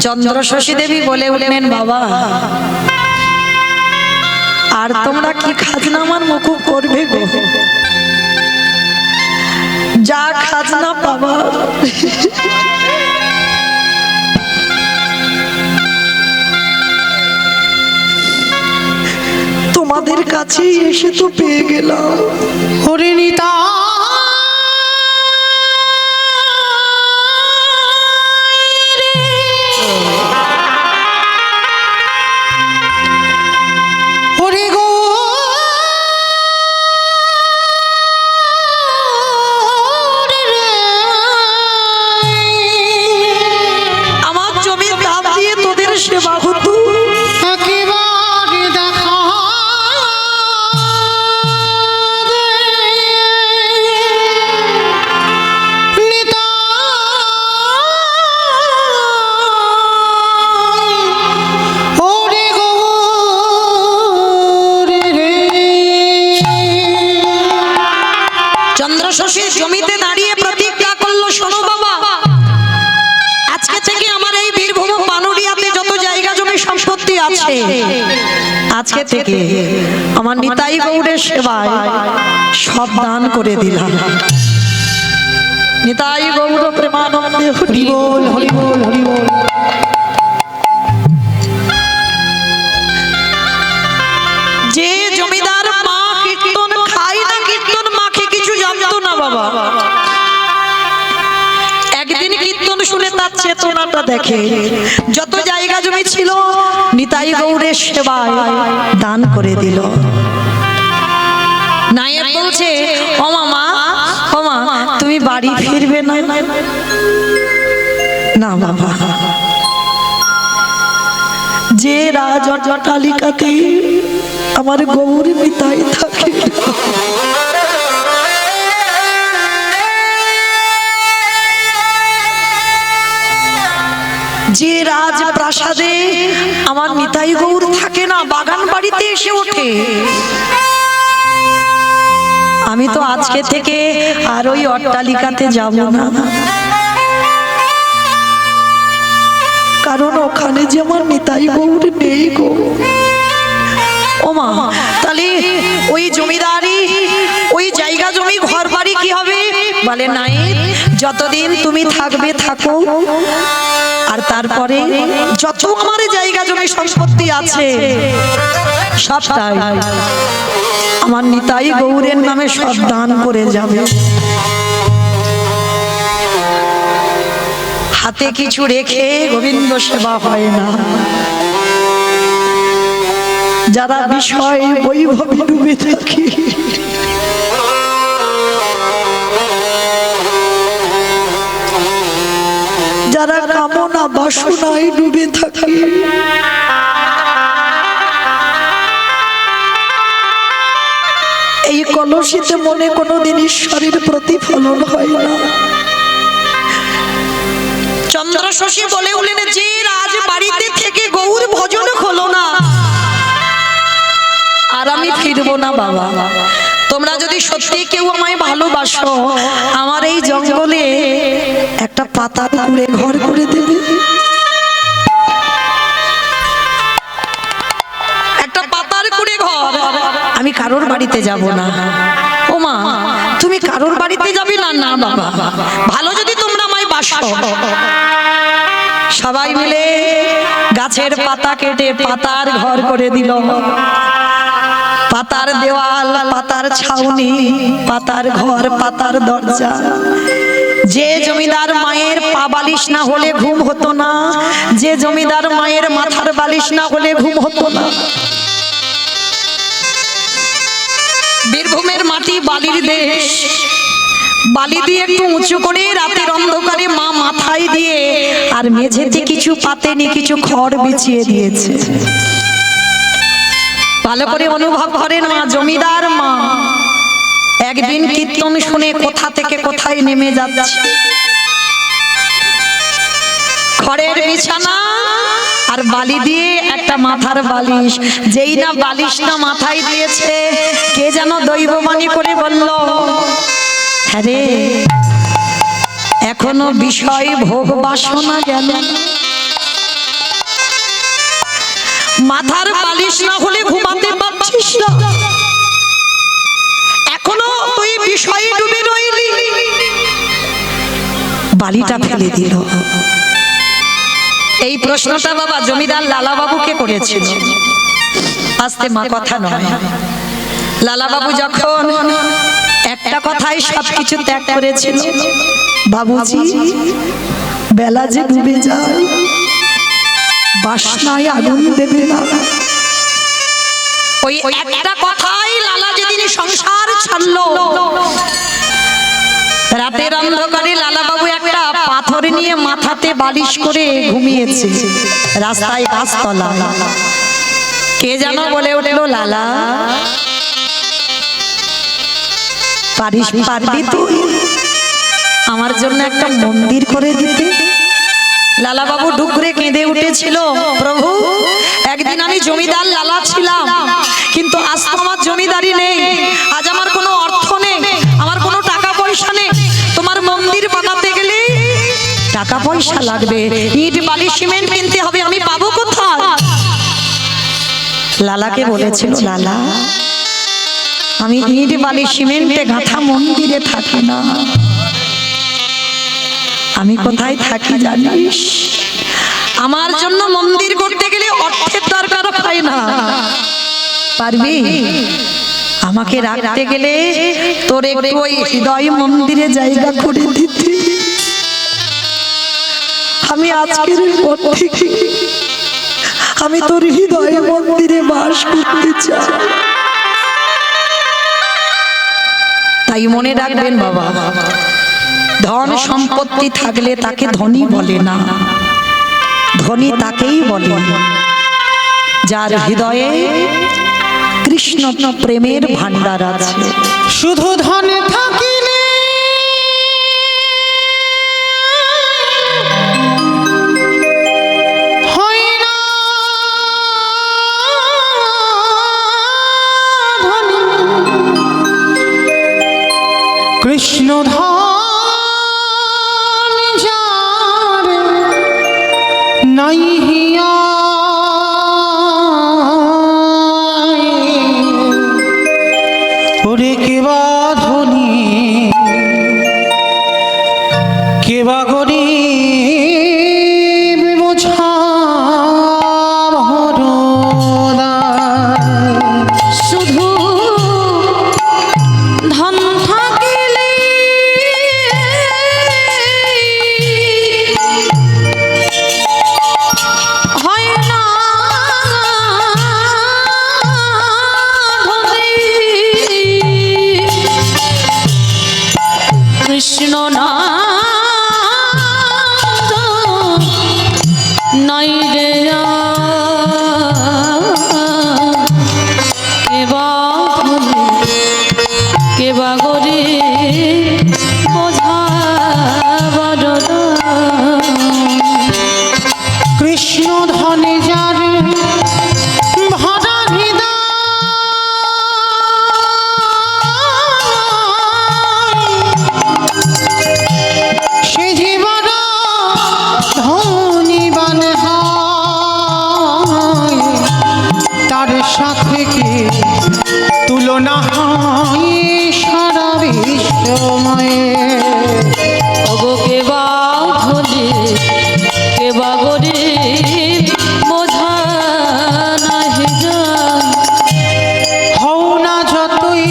চন্দ্র শশী দেবী বলে উঠলেন, বাবা আর তোমরা কি খাজনা আমার মুকুব করবে গো? যা খাজনা পাবা তোমাদের কাছে এসে তো পেয়ে গেলাম। ওরে নিতা ওরে গো আমার জমির দাম দিয়ে তোদের সেবা হতো, একেবারে দেখা নিতা ওরে গো রে চন্দ্র শশী জমিতে দাঁড়িয়ে প্রতিজ্ঞা করলো, শোনো বাবা, আজকে থেকে আমার এই বীরভূম পানুরিয়াতে যত জায়গা জমি সম্পত্তি আছে, আজকে থেকে আমার নিতাই গৌরের সেবায় সব দান করে দিলাম। নিতাই গৌর প্রেমানন্দে হরি বল, হরি বল, হরি বল। যে জমিদার মা কীর্তন খায় না, কীর্তন মাকে কিছু জানতো না বাবা, একদিন কীর্তন শুনে তার চেতনাটা দেখে, যত জায়গা জমি ছিল নিতাই গৌরের সেবায় দান করে দিল। নায়েব বলছে, ও মামা, ও মা, তুমি বাড়ি ফিরবে না? না বাবা, যে রাজ অট্টালিকাতে আমার গৌর নিতাই থাকে, যে রাজপ্রাসাদে আমার নিতাই গৌর থাকে না, বাগান বাড়িতে এসে ওঠে, আমি তো আজকে থেকে আর ওই অট্টালিকাতে যাব না, কারণ ওখানে যে আমার নিতাই গৌর নেই গো। ও মা, তাহলে ওই জমিদারি, ওই জায়গা জমি ঘর বাড়ি কি হবে? বলে নাই, যতদিন তুমি থাকবে থাকো, আর তারপরে যত আমার জায়গা জমি সম্পত্তি আছে সব তাই আমার নিতাই গৌরের নামে সব দান করে যাবে। হাতে কিছু রেখে গোবিন্দ সেবা হয় না। যারা বিষয় বৈভবে ডুবে থাকে, যারা কামনা বাসনায় ডুবে থাকে, এই কলসিতে মনে কোনোদিন ঈশ্বরের প্রতিফলন হয় না। চন্দ্র শশী বলে উঠলেন, যে রাজ বাড়িতে থেকে গৌর ভজন হলো না, আর আমি ফিরবো না বাবা। তোমরা যদি সত্যি কেউ আমায় ভালোবাসো, আমার এই জঙ্গলে একটা পাতা কুড়ে ঘর করে দেবে, একটা পাতার কুড়ে ঘর। আমি কারোর বাড়িতে যাব না। ও মা, তুমি কারোর বাড়িতে যাবে না? না বাবা, ভালো যদি তোমরা আমায় বাসো। সবাই মিলে গাছের পাতা কেটে পাতার ঘর করে দিল, পাতার দেওয়াল, পাতার ছাউনি, পাতার ঘর, পাতার দরজা। যে জমিদার মায়ের পা বালিশ না হলে ঘুম হতো না, যে জমিদার মায়ের মাথার বালিশ না হলে ঘুম হতো না। বীরভূমের মাটি বালির দেশ, বালি দিয়ে একটু উঁচু করে রাতের অন্ধকারে মা মাথায় দিয়ে আর মেঝেতে কিছু পাতেনি, কিছু খড় বিছিয়ে দিয়েছে। ভালো করে অনুভব করেন মা, জমিদার মা একদিন কীর্তন শুনে কোথা থেকে কোথায় নেমে যাচ্ছে। খড়ের বিছানা আর বালি দিয়ে একটা মাথার বালিশ। যেই না বালিশটা মাথায় দিয়েছে, কে যেন দৈববাণী করে বলল, হ্যাঁ রে, এখনো বিষয় ভোগ বাসনা গেল। মাথার বালিশ না হলে ঘুমাতে পারছিস না, এখনো তুই বিষয়ে ডুবে রইলি। বালিটা ফেলে দিল। এই প্রশ্নটা বাবা জমিদার লালা বাবুকে করেছিল। আস্তে মা, কথা নয়। লালা বাবু যখন একটা কথাই সবকিছু ত্যাগ করেছিল, বাবুজি বেলা যে ডুবে যায়, বাসনায় আগুন দেবে না। ওই একটা কথাই লালা যেদিন সংসার ছাড়লো, রাতের অন্ধকারে লালা বাবু একটা পাথর নিয়ে মাথাতে বালিশ করে ঘুমিয়েছে রাস্তায় গাছতলা। কে যেন বলে উঠলো, লালা পারবি তুই আমার জন্য একটা মন্দির করে দিতে? লালা বাবু ডুকরে কেঁদে উঠেছিল, প্রভু একদিন আমি জমিদার লালা ছিলাম, কিন্তু আজ তো আমার জমিদারি নেই, আজ আমার কোনো অর্থ নেই, আমার কোনো টাকা পয়সা নেই। তোমার মন্দির বানাতে গেলে টাকা পয়সা লাগবে, ইট বালি সিমেন্ট কিনতে হবে, আমি পাবো কোথায়? লালাকে বলেছিল, লালা আমি ইট বালি সিমেন্টে গাঁথা মন্দিরে থাকি না, আমি কোথায় থাকি জানিস? আমার জন্য মন্দির করতে গেলে অর্থের দরকার হয় না। পারবি আমাকে রাখতে গেলে তোর একটু ওই হৃদয় মন্দিরে জায়গা করে দিতে। আমি আজকের পর থেকে আমি তোর হৃদয় মন্দিরে বাস করতে চাই। তাই মনে রাখবেন বাবা, ধন সম্পত্তি থাকলে তাকে ধনী বলে না, ধনী তাকেই বলে যার হৃদয়ে কৃষ্ণ প্রেমের ভান্ডার আছে। শুধু ধনে থাকিলে হয় না ধনী, কৃষ্ণ ধন যার নাই হিয়া ওরে কেবা ধনী কেবা গরিব বোঝা ভরদা। শুধু ধন থাকিলে হয় না ধনী, কৃষ্ণ নাম নাই রে কেবা ধনী কেবা গরিব বোঝা বড়দা। কৃষ্ণ ধনে যার ভরা হৃদয় সে জীবন ধনীবান হয়, তার সাথে কি তুলনা হয় সারা বিশ্বময়ে। ওগো কেবা ধনী কেবা গরিব বোঝা নাহি যায়। হও না যতই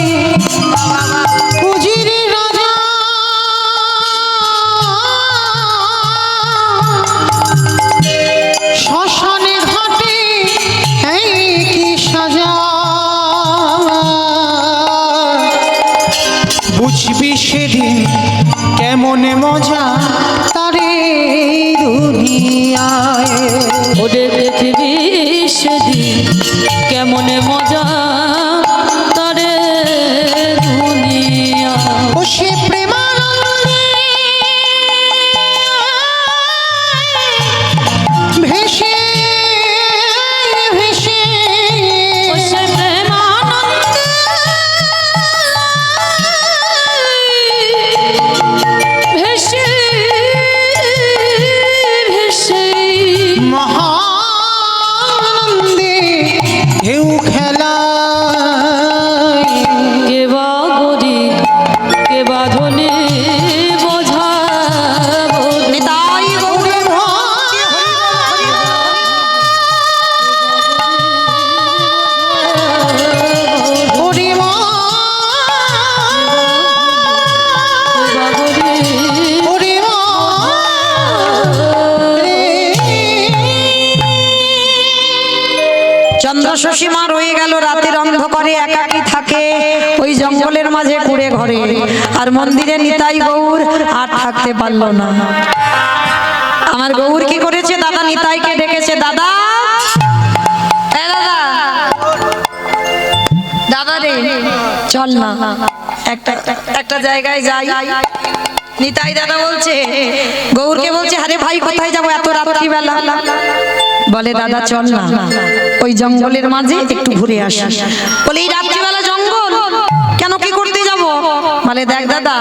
চন্দ্রশশী মা রয়ে গেল রাতের অন্ধকারে, একাকী থাকে ওই জঙ্গলের মাঝে কুড়ে ঘরে। আর মন্দিরে নিতাই গৌর আর থাকতে পারলো না। আমার গৌর কি করেছে, দাদা নিতাইকে ডেকেছে, দাদা এ দাদা, দাদা রে চল না একটা জায়গায় যাই। নিতাই দাদা বলছে, গৌরকে বলছে, আরে ভাই কোথায় যাবো এত রাত্রিবেলা? বলে দাদা চল না ওই জঙ্গলের মাঝে একটু ঘুরে আসি। বলে এই রাত্রিবেলা জঙ্গল কেন, কি করতে যাব? বলে দেখ দাদা,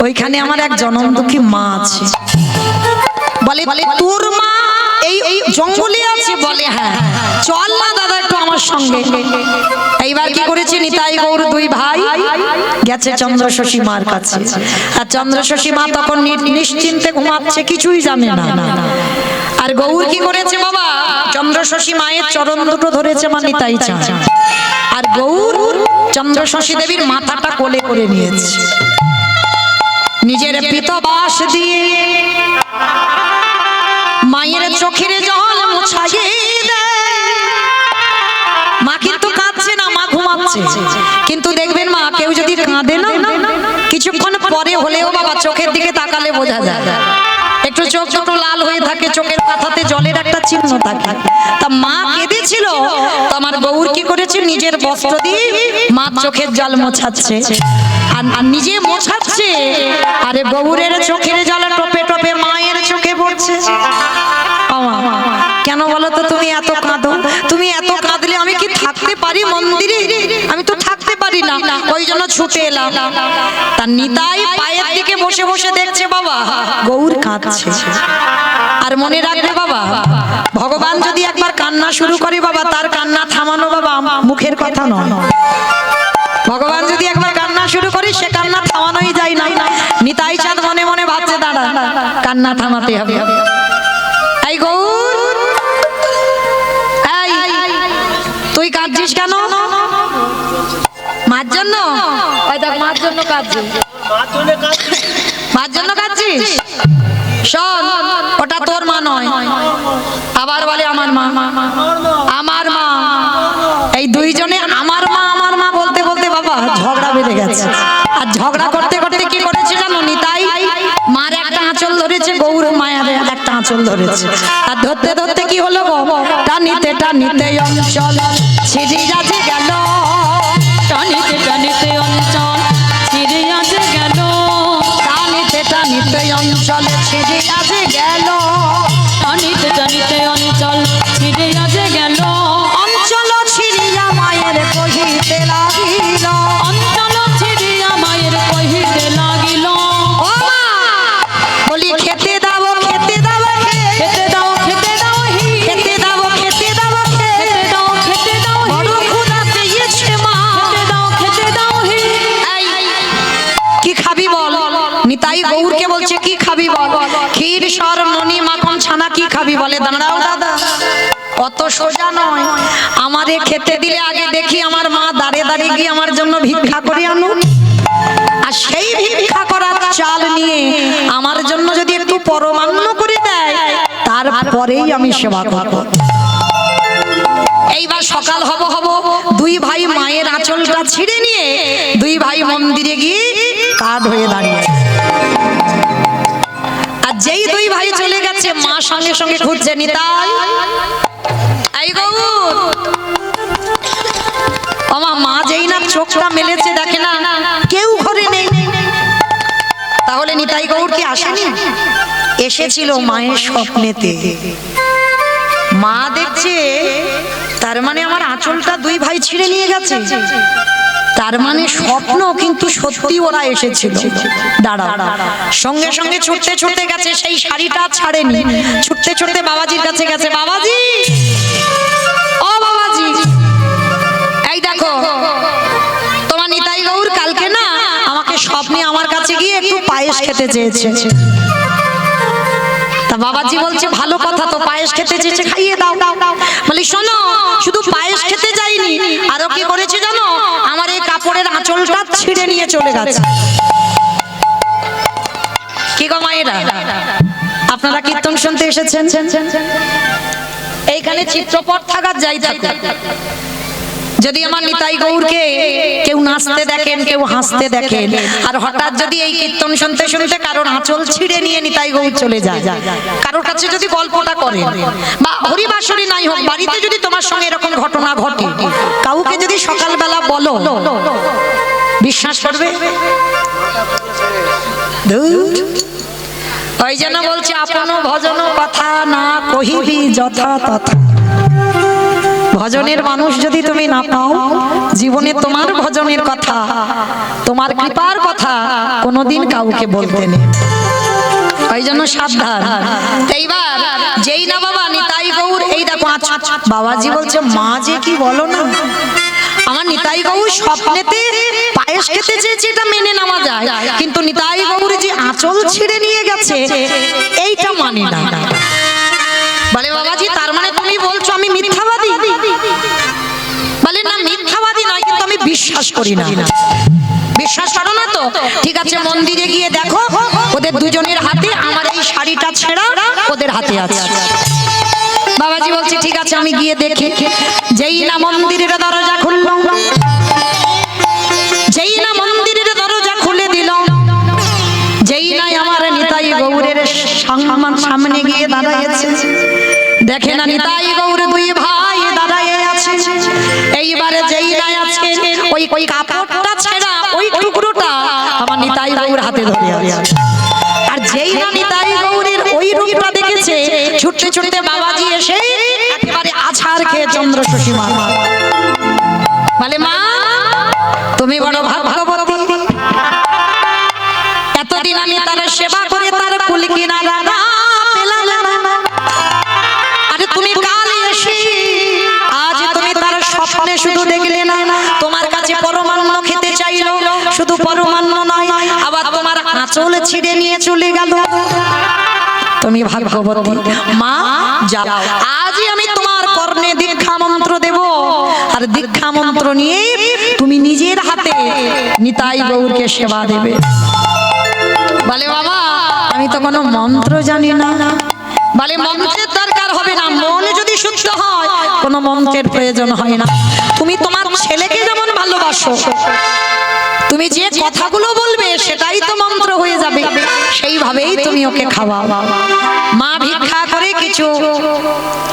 ওইখানে আমার এক জনম দুঃখী মা আছে। বলে তোর মা এই জঙ্গলে আছে? বলে হ্যাঁ, চল না দাদা একটু আমার সঙ্গে। এইবার কি করেছে, নিতাই গৌর দুই ভাই গেছে চন্দ্রশশী মার কাছে। আর চন্দ্রশশী মা তখন নিশ্চিন্তে ঘুমাচ্ছে, কিছুই জানে না। আর গৌর কি করেছে বাবা, চন্দ্রশশী মায়ের চরণ দুটো ধরেছে মা নিতাই চাঁদ। আর গৌর চন্দ্রশশী দেবীর মাথাটা কোলে করে নিয়েছে, নিজের পীতবাস দিয়ে মায়ের চোখের জল মুছাইয়ে দেয়। মা কিন্তু কাঁদছে না, মা ঘুমাচ্ছে। কিন্তু দেখবেন মা কেউ যদি কাঁদে না, কিছুক্ষণ পরে হলেও বাবা চোখের দিকে তাকালে বোঝা যায়, একটু চোখ ছোট লাল হয়ে থাকে, চোখের পাতাতে জলের একটা চিহ্ন থাকে। তা মা কেঁদেছিল, তো আমার গৌর কি করেছে, নিজের বস্ত্র দিয়ে মা চোখের জল মোছাচ্ছে। আর নিজে মোছাচ্ছে, আরে গৌরের চোখের জল টপে টপে মায়ের চোখে পড়ছে। কেন বলো তো, তুমি এত কাঁদো, তুমি এত কাঁদলে আমি কি থাকতে পারি মন্দিরে? আমি তো থাকতে পারি না, ওই জন্য ছুটে এলাম। তার নিতাই পায়ের দিকে বসে বসে দেখছে বাবা গৌর কাঁদছে। আর মনে রাখবে বাবা, ভগবান যদি একবার কান্না শুরু করে বাবা, তার কান্না থামানো বাবা মুখের কথা নয়। ভগবান যদি একবার কান্না শুরু করে, সে কান্না থামানোই যায় না। নিতাই চাঁদ মনে মনে ভাবছে, দাঁড়া কান্না থামাতে হবে। এই গৌর, তুই কাঁদছিস কেন? মার জন্য? মার জন্য কাঁদছিস? মার জন্য কাঁদছিস? শোন, ওটা তোর মা নয়। আবার বলে আমার মা, আমার মা। এই দুইজনে আমার মা বলতে বলতে বাবা ঝগড়া বেঁধে গেছে। আর ঝগড়া করতে করতে কি করেছে জানো, নিতাই মার একটা আঁচল ধরেছে, গৌর মায়ের একটা আঁচল ধরেছে। আর ধরতে ধরতে কি হলো গো, টানিতে টানিতে অঞ্চল ছিড়ে যাচ্ছে গেল, টানিতে টানিতে অঞ্চল ছিড়ে আছে গেল, টানিতে টানিতে অঞ্চল ছিড়ে যাচ্ছে গেল, টানিতে টানিতে অঞ্চল ছিড়ে আছে গেল, অঞ্চল ছিড়িয়া মায়ের কহিতে লাগিল, অঞ্চল ছিড়িয়া মায়ের কহিতে লাগিল, ও মা বলি খেতে দাও, খেতে দাও, খেতে দাও খেতে দাও হি, খেতে দাও, খেতে দাও, খেতে দাও খেতে দাও হি, বড় ক্ষুধা পেয়েছে মা, খেতে দাও খেতে দাও হি। কি খাবি বল? নিতাই গৌরকে বলছে কি খাবি বল? ক্ষীর সর ননি মাখন ছানা কি খাবি? বলে দাঁড়াও দাদা, অত সোজা নয়, আমারে খেতে দিলে আগে দেখি আমার মা দাঁড়ে দাঁড়িয়ে গিয়ে আমার জন্য ভিক্ষা করে আনুন। আর সেই ভিক্ষা করার চাল নিয়ে আমার জন্য যদি একটু পরমান্ন করে দেয়, তারপরেই আমি সেবা করব। এইবার সকাল হব দুই ভাই মায়ের আঁচলটা ছিঁড়ে নিয়ে দুই ভাই মন্দিরে গিয়ে কাঠ হয়ে দাঁড়িয়ে। আর যেই দুই ভাই চলে গেছে, মা সঙ্গে সঙ্গে খুঁজছে, নিতাই এই গৌর, আমার মা যেই না চোখটা মেলেছে দেখে না কেউ ঘরে নেই। তাহলে নিতাই গৌর কি আসেনি? এসেছিল মায়ের স্বপ্নেতে। মা দেখছে, তার মানে আমার আঁচলটা দুই ভাই ছিঁড়ে নিয়ে গেছে, তার মানে স্বপ্ন কিন্তু সত্যি ওরা এসেছিল। দাঁড়াও, সঙ্গে সঙ্গে ছুটতে ছুটতে গেছে, সেই শাড়িটা ছাড়েনি, ছুটতে ছুটতে বাবাজির কাছে গেছে। বাবাজি, ও বাবাজি, এই দেখো তোমার নিতাই গৌর কালকে না আমাকে স্বপ্নে আমার কাছে গিয়ে একটু পায়েস খেতে চেয়েছে। তা বাবাজি বলছে ভালো কথা, তো পায়েস খেতে চেয়েছে, খাইয়ে দাও। বলি শোনো, শুধু পায়েস খেতে যাইনি, আরো কি করেছে জানো, আমার এই কাপড়ের আঁচলটা ছিঁড়ে নিয়ে চলে গেছে। কি গো মায়েরা, আপনারা কীর্তন শুনতে এসেছেন? এইখানে চিত্রপট থাকার যাই থাকুক, যদি আমার নিতাই গৌরকে কেউ নাচতে দেখেন, কেউ হাসতে দেখেন, আর হঠাৎ যদি এই কীর্তন শুনতে শুনতে কারোর আঁচল ছিঁড়ে নিয়ে নিতাই গৌর চলে যায়, কারোর কাছে যদি গল্পটা করেন, বা হরিবাসরি নাই হোক, বাড়িতে যদি তোমার সঙ্গে এরকম ঘটনা ঘটে, কাউকে যদি সকালবেলা বলো, বিশ্বাস করবে? ধুর। ওই জন্য বলছে আপন ভজন কথা না কহিবি যথা তথা। ভজনের মানুষ যদি তুমি না পাও, জীবনে তোমার ভজনের কথা, তোমার কৃপার কথা কোনোদিন কাউকে বলতে নেই। ওই জন্য সাবধান। এইবার যেই না বাবা নিতাই গৌর, এই দেখো বাবাজি বলছে মা যে কি বলো না, আমার নিতাই গৌর স্বপ্নেতে পায়েস খেতে চেয়েছে, এটা মেনে নেওয়া যায়, কিন্তু নিতাই গৌর যে আঁচল ছিঁড়ে নিয়ে গেছে এইটা মানে না। বলে বাবাজি তার মানে তুমি বলছো আমি মিথ্যাবাদী? বলে না, মিথ্যাবাদী নয়, কিন্তু আমি বিশ্বাস করি না। বিশ্বাস করো না তো? ঠিক আছে, মন্দিরে গিয়ে দেখো ওদের দুজনের হাতে আমার এই শাড়িটা ছেঁড়া ওদের হাতে আছে। বাবাজি বলছে ঠিক আছে আমি গিয়ে দেখি। যেই না মন্দিরের দরজা খুলল, যেই না মন্দিরের দরজা খুলে দিল, যেই নাই আমার নিতাই গৌরের সামনে গিয়ে দাঁড়াইছে, দেখে না নিতাই গৌর দুই ভাই দাঁড়ায় আছে। এইবারে যেই নাই আছে ওই কাপড়টা ছেঁড়া ওই টুকরোটা আমার নিতাই গৌর হাতে ধরে আছে। আর যেই না নিতাই গৌরের ওই রূপটা দেখেছে, ছুটতে ছুটতে বাবাজি এসে একেবারে আছাড় খেয়ে চন্দ্র শশী মা বলে মা তুমি বড় ভাগ্যবতী, এতদিন আমি তার সেবা করে তার কুল কিনারা পেলাম না, আরে তুমি কাল এসে আজ তুমি তার স্বপ্নে শুধু দেখলে না, তোমার কাছে পরমান্ন খেতে চাইলো, শুধু পরমান্ন নয় আবার তোমার আঁচল ছিঁড়ে নিয়ে চলে গেল। তুমি ভাগ্যবতী মা, যাও আজই আমি তোমার কর্ণে দীক্ষা মন্ত্র দেব, আর দীক্ষা মন্ত্র নিয়ে তুমি নিজের হাতে নিতাই গৌরকে সেবা দেবে। বলে বাবা আমি তো কোনো মন্ত্র জানি না। বলে মন্ত্রের দরকার হবে না, মন যদি শুদ্ধ হয় কোনো মন্ত্রের প্রয়োজন হয় না। তুমি তোমার ছেলেকে যেমন ভালোবাসো, তুমি যে কথাগুলো বলবে সেটাই তো মন্ত্র হয়ে যাবে, সেইভাবেই তুমি ওকে খাওয়াও। মা ভিক্ষা করে কিছু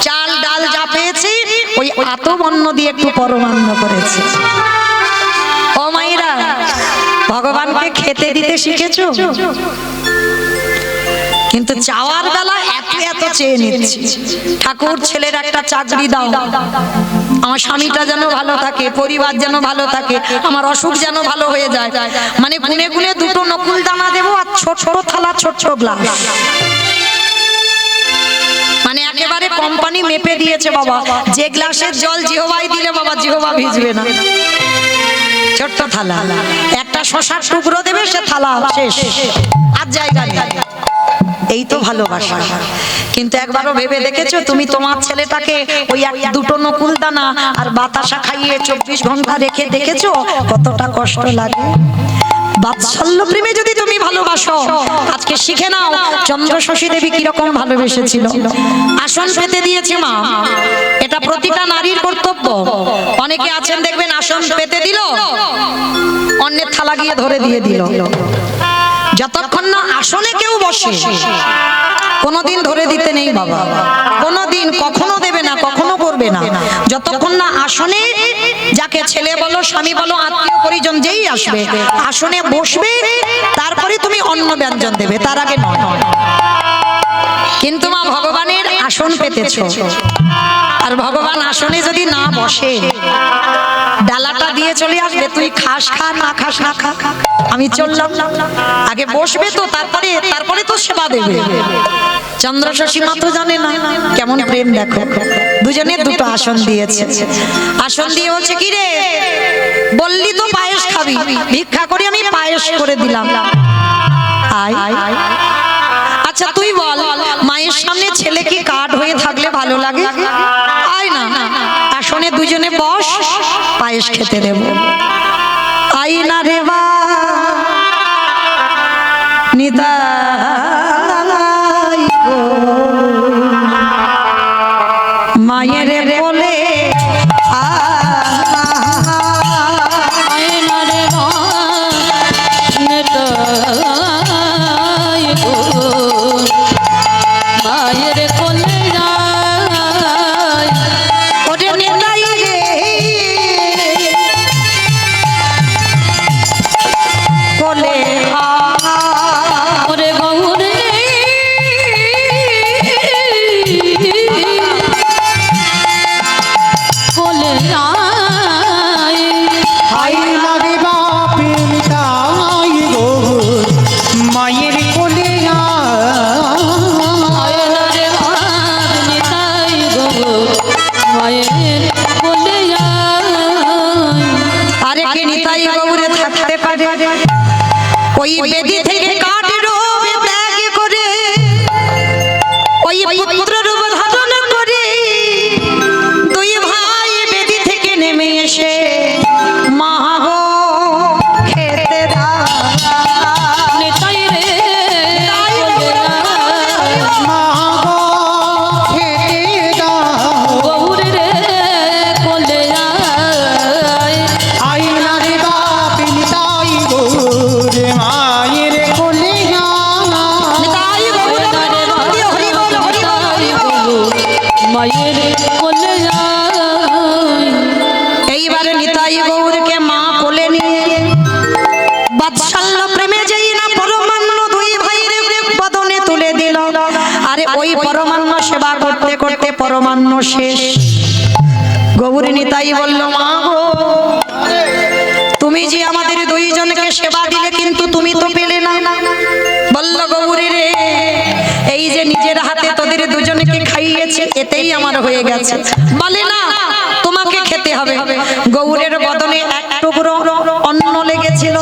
চাল ডাল যা পেয়েছে ওই আতবন্ন দিয়ে একটু পরমান্ন করেছে। ও মায়েরা, ভগবানকে খেতে দিতে শিখেছো? কিন্তু চাওয়ার বেলা এত এত চেয়ে নিচ্ছি, ঠাকুর ছেলের একটা চাকরি দাও, আমার স্বামীটা যেন ভালো থাকে, পরিবার যেন ভালো থাকে, আমার অসুখ যেন ভালো হয়ে যায়, মানে গুনে গুনে দুটো নকুল দানা দেবো আর ছোট ছোট থালা ছোট ছোট গ্লাস, মানে একেবারে কোম্পানি মেপে দিয়েছে বাবা, যে গ্লাসের জল জিহবাই দিলে বাবা জিহবা ভিজবে না। ছোট্ট থালা, একটা শশার টুকরো দেবে, সে থালা শেষ, আর জায়গা নেই। এই তো ভালোবাসা। কিন্তু একবারও ভেবে দেখেছো তুমি তোমার ছেলেটাকে ওই দুটো নকুল দানা আর বাতাসা খাইয়ে 24 ঘন্টা রেখে দেখেছো কতটা কষ্ট লাগে? বাৎসল্য প্রেমে যদি তুমি ভালোবাসো, আজকে শিখে নাও চন্দ্র শশী দেবী কিরকম ভালোবেসেছিল। আসন পেতে দিয়েছে মা, এটা প্রতিটা নারীর কর্তব্য। অনেকে আছেন দেখবেন আসন পেতে দিল, অন্যের থালা গিয়ে ধরে দিয়ে দিল। যতক্ষণ না আসনে কেউ বসে কোনোদিন ধরে দিতে নেই বাবা, কোনোদিন কখনো দেবে না, কখনো করবে না। যতক্ষণ না আসনে, যাকে ছেলে বলো স্বামী বলো আত্মীয় পরিজন যেই আসবে আসনে বসবে, তারপরে তুমি অন্ন ব্যঞ্জন দেবে, তার আগে নয়। কিন্তু মা ভগবানের আসন পেতেছ, আর ভগবান আসনে যদি না বসে ডালাটা দিয়ে চলে আসবে, তুই খাস খা, না খাস না খা, আমি চললাম। আগে বসবে তো, তারপরে তো সেবা দেবে। চন্দ্র শশী মা তো জানে না কেমন প্রেম, দেখো দুজনের দুটো আসন দিয়েছে। আসন দিয়ে বলছে কি রে, বললি তো পায়েস খাবি, ভিক্ষা করে আমি পায়েস করে দিলাম, আয়। আচ্ছা তুই বল, মায়ের সামনে ছেলে কি কাঠ হয়ে থাকলে ভালো লাগে? আয় না, আসনে দুজনে বস, পায়েস খেতে দেব। আই না রে বা নিতাই গো, মা নিতাই গৌরে থাকতে পারে ওই বেদি থেকে কাঠ রূপে ত্যাগ করে ওই পুত্র রূপ ধারণ করে দুই ভাই বেদি থেকে নেমে এসে মা গো খেতে দাও নিতাই রে মা গো খেতে দাও গৌর রে কোলে আয় আইনা রে বাপ নিতাই গৌর মায়ের কোলে নিতাই গৌরে হরি বল হরি বল হরি বল। মায়ের কোলে আয় এইবারে নিতাই গৌরকে মা কোলে নিয়ে বাৎসল্য প্রেমে যেই না পরমান্ন দুই ভাইরে বদনে তুলে দিল আরে ওই পরমান্ন সেবা করতে করতে পরমান্ন শেষ গৌরী নিতাই বলল মা গো তুমি যে আমাদের দুইজনকে সেবা দিলে কিন্তু তুমি তো পেলে না বলল গৌরী রে এই যে নিজের হাতে তোদের দুজনকে খাইয়েছে এতেই আমার হয়ে গেছে বলে না তোমাকে খেতে হবে গৌরের বদনে এক টুকরো অন্ন লেগেছিল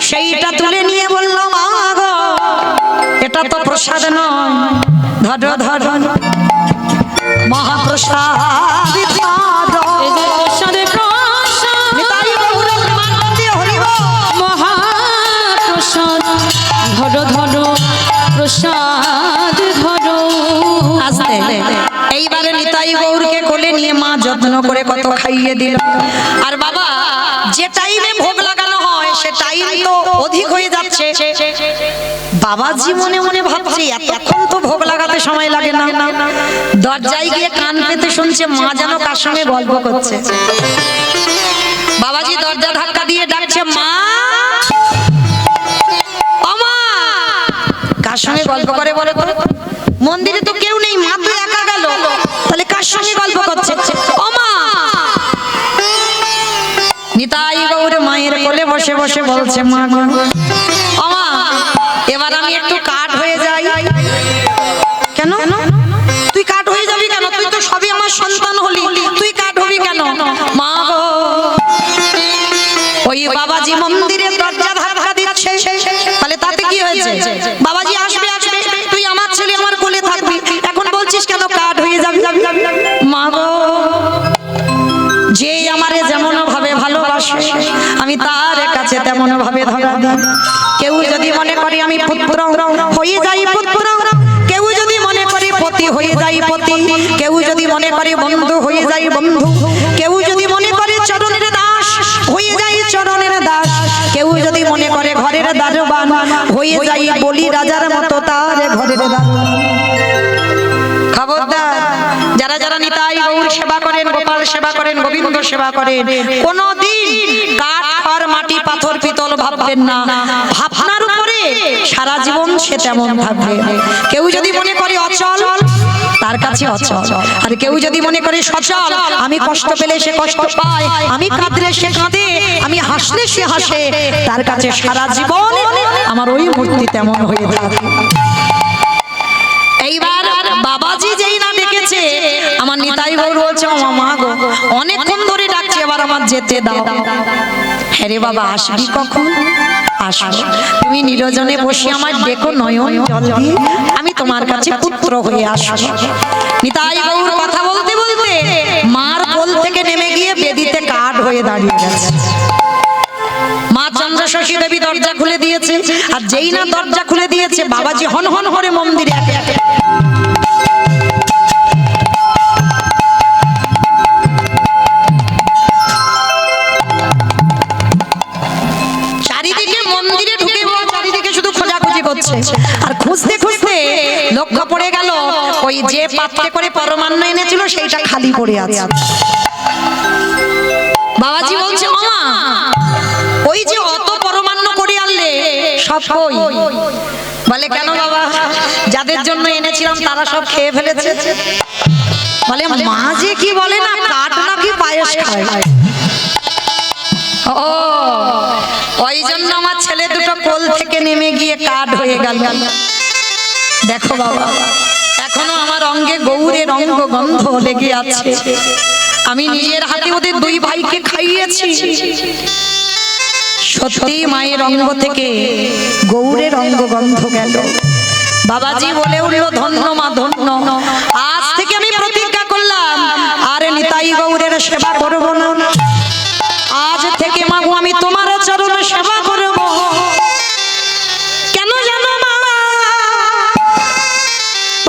সেইটা তুলে নিয়ে বলল মা গো এটা তো প্রসাদ নয় ধর ধর মহাপ্রসাদ এই যে প্রসাদে প্রসাদ নিতাই গৌর প্রেমানন্দে হরি বল। মহাপ্রসাদ ধরো ধরো প্রসাদ ধরো আস্তে এইবারে নিতাই গৌরকে কোলে নিয়ে মা যত্ন করে কত খাইয়ে দিল আর বাবা যে টাইমে ভোগ লাগানো হয় সে টাইম তো অধিক হয়ে যাচ্ছে বাবাজি মনে মনে ভাবছে এতক্ষণ তো ভোগ লাগাতে সময় লাগে না দরজায় গিয়ে কান পেতে শুনছে মা যেন কার সঙ্গে গল্প করছে বাবাজি দরজা ধাক্কা দিয়ে ডাকছে মা ও মা কার সঙ্গে গল্প করে বলে তো মন্দিরে তো কেউ নেই মা তো একা গেল তাহলে কার সঙ্গে গল্প করছে ও মা নিতাই গৌর মায়ের কোলে বসে বসে বলছে মা গো ও মা এবার আমি একটু কাঠ হয়ে যাই কেন তুই কাঠ হয়ে যাবি কেন তুই তো সবই আমার সন্তান হলি তুই কাঠ হবি কেন মা গো ওই বাবাজি মন্দিরে দরজা ধাক্কা দিচ্ছে তাহলে তাতে কি হয়েছে বাবাজি আসবে আসবে তুই আমার ছেলে আমার কোলে থাকবি এখন বলছিস কেন কাঠ হয়ে যাবি মা গো যে আমারে যেমন ভাবে ভালোবাসে আমি তার কাছে তেমন ভাবে ধরা দিই কেউ যদি মনে করে আমি পুত্র হয়ে যাই পুত্র কেউ যদি মনে করে পতি হয়ে যাই পতি কেউ যদি মনে করে বন্ধু হয়ে যাই বন্ধু কেউ যদি মনে করে চরণের দাস হয়ে যাই চরণের দাস কেউ যদি মনে করে ঘরের দারোয়ান হয়ে যাই বলি রাজার মতো তার ঘরের দারোয়ান খবরদার যারা যারা নিতাই গৌর সেবা করেন গোপাল সেবা করেন গোবিন্দ সেবা করেন কোনদিন কাঠ খড় মাটি পাথর পিতল ভাববেন না ভাবনার উপরে সারা জীবন সে তেমন থাকবে কেউ যদি মনে করে অচল তার কাছে অচল আর কেউ যদি মনে করে সচল আমি কষ্ট পেলে সে কষ্ট পায় আমি কাঁদলে সে কাঁদে আমি হাসলে সে হাসে তার কাছে সারা জীবন আমার ওই মূর্তি তেমন হয়ে থাকে এইবার বাবাজি যেই না ডেকেছে আমার নিতাই গৌর বলছে ও মা গো অনেকক্ষণ ধরে ডাকছে এবার আমার যেতে দাও হ্যাঁ রে বাবা আসবি কখন আসবো তুমি নিরজনে বসে আমার ডেকো নয়ন জল দিয়ে আমি তোমার কাছে পুত্র হয়ে আসবো নিতাই গৌর কথা বলতে বলতে মার কোল থেকে নেমে গিয়ে বেদিতে কাঠ হয়ে দাঁড়িয়ে গেছে মা চন্দ্রশশী দেবী দরজা খুলে দিয়েছে আর যেই না দরজা খুলে দিয়েছে বাবাজি হন হন করে মন্দিরে একে একে চারিদিকে মন্দিরে ঢুকে চারিদিকে শুধু খোঁজাখুঁজি করছে আর খুঁজতে খুঁজতে লক্ষ্য পড়ে গেল ওই যে পাত্রে করে পরমান্ন এনেছিল সেইটা খালি পড়ে আছে বাবাজি বলছে মামা ওই যে অত পরমান্ন করে আনলে সব কই বলে কেন বাবা যাদের জন্য এনেছিলাম তারা সব খেয়ে ফেলেছে বলে মা যে কি বলে না কাঠ নাকি পায়েস খায় ও ওই জন্য আমার ছেলে দুটো কোল থেকে নেমে গিয়ে কাঠ হয়ে গেল দেখো বাবা এখনো আমার অঙ্গে গৌরের অঙ্গ গন্ধ লেগে আছে আমি নিজের হাতে ওদের দুই ভাইকে খাইয়েছি। সত্যি মায়ের অঙ্গ থেকে গৌরের অঙ্গ গন্ধ গেল। বাবাজি বলে উঠল, ধন্য মা ধন্য। আজ থেকে আমি প্রতিজ্ঞা করলাম আর নিতাই গৌরের সেবা করব না। আজ থেকে মাগো আমি তোমার চরণে সেবা করব। কেন জানো মা?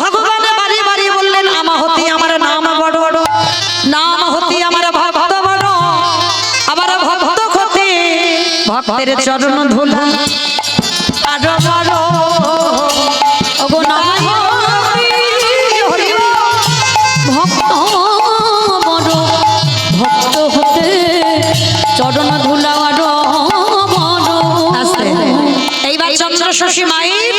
ভগবান বাড়ি বাড়ি বললেন, আমা হতে আমার নাম বড়, নাম হতে আমার ভক্ত বড়। আবার ভক্ত হতে ভক্তের চরণ ধুলা আরো বড়। ওগো নাম ভক্ত বড়, ভক্ত হতে চরণ ধুলা বড় বড়। আস্তে। এইবার চন্দ্র শশী মায়ের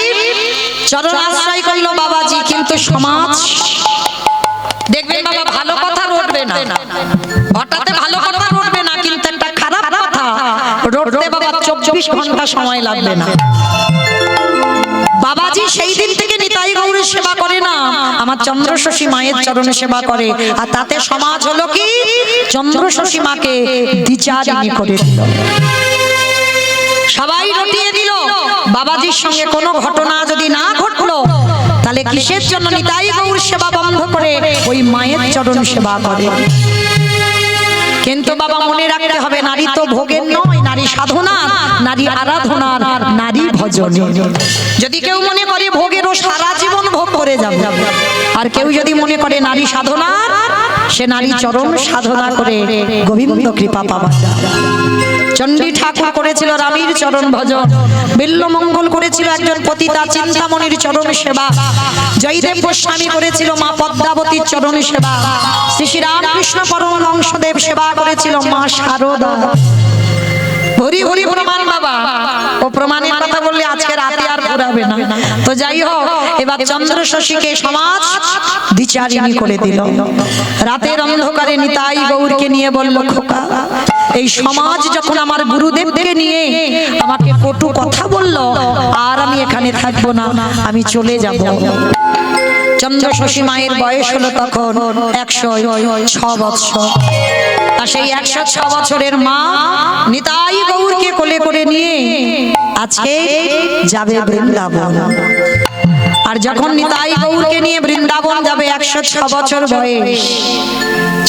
চরণ আশ্রয় করলো বাবাজি। কিন্তু সমাজ দেখবেন বাবা, ভালো কথা রটবে না, হঠাৎ ভালো কথা রটবে না, কিন্তু একটা খারাপ কথা রটতে বাবা 24 ঘন্টা সময় লাগবে না। বাবাজি সেই দিন থেকে নিতাই গৌরের সেবা করে না, আমার চন্দ্র শশী মায়ের চরণে সেবা করে। আর তাতে সমাজ হলো কি, চন্দ্র শশী মাকে দ্বিচারিণী করে দিল, সবাই রটিয়ে দিল। বাবাজির সঙ্গে কোনো ঘটনা যদি না ঘটলো, তাহলে কিসের জন্য নিতাই গৌর সেবা বন্ধ করে ওই মায়ের চরণ সেবা করে। কিন্তু বাবা মনে রাখতে হবে, নারী তো ভোগের নয়, নারী সাধনার, নারী আরাধনার, নারী ভজনের। যদি কেউ মনে করে ভোগেরও, সারা জীবন ভোগ করে যাবে। আর কেউ যদি মনে করে নারী সাধনার, সে নারী চরণ সাধনা করে গোবিন্দ কৃপা পাওয়া যায়। চণ্ডী ঠাকুর করেছিল রানীর চরণ ভজন, বিল্লমঙ্গল করেছিল একজন পতিতা চিন্তামণির চরণ সেবা, জয়দেব গোস্বামী করেছিল মা পদ্মাবতীর চরণ সেবা, শ্রী শ্রী রামকৃষ্ণ পরমহংসদেব সেবা করেছিল মা শারদা। হরি হরি প্রমাণ বাবা। ও প্রমাণের কথা বললে আজকে রাতে আর ঘুরাবে না। তো যাই হোক, এবার চন্দ্র শশীকে সমাজ দ্বিচারিণী করে দিল। রাতের অন্ধকারে নিতাই গৌরকে নিয়ে বলল, খোকা, এই সমাজ যখন আমার গুরুদেবকে নিয়ে আমাকে কটু কথা বলল, আর আমি এখানে থাকবো না, আমি চলে যাব। চন্দ্র শশী মায়ের বয়স হলো তখন 106 বছর। আর সেই 106 বছরের মা নিতাই গৌরকে কোলে করে নিয়ে আজকে যাবে বৃন্দাবন। আর যখন নিতাই গৌরকে নিয়ে বৃন্দাবন যাবে, 106 বছর বয়স,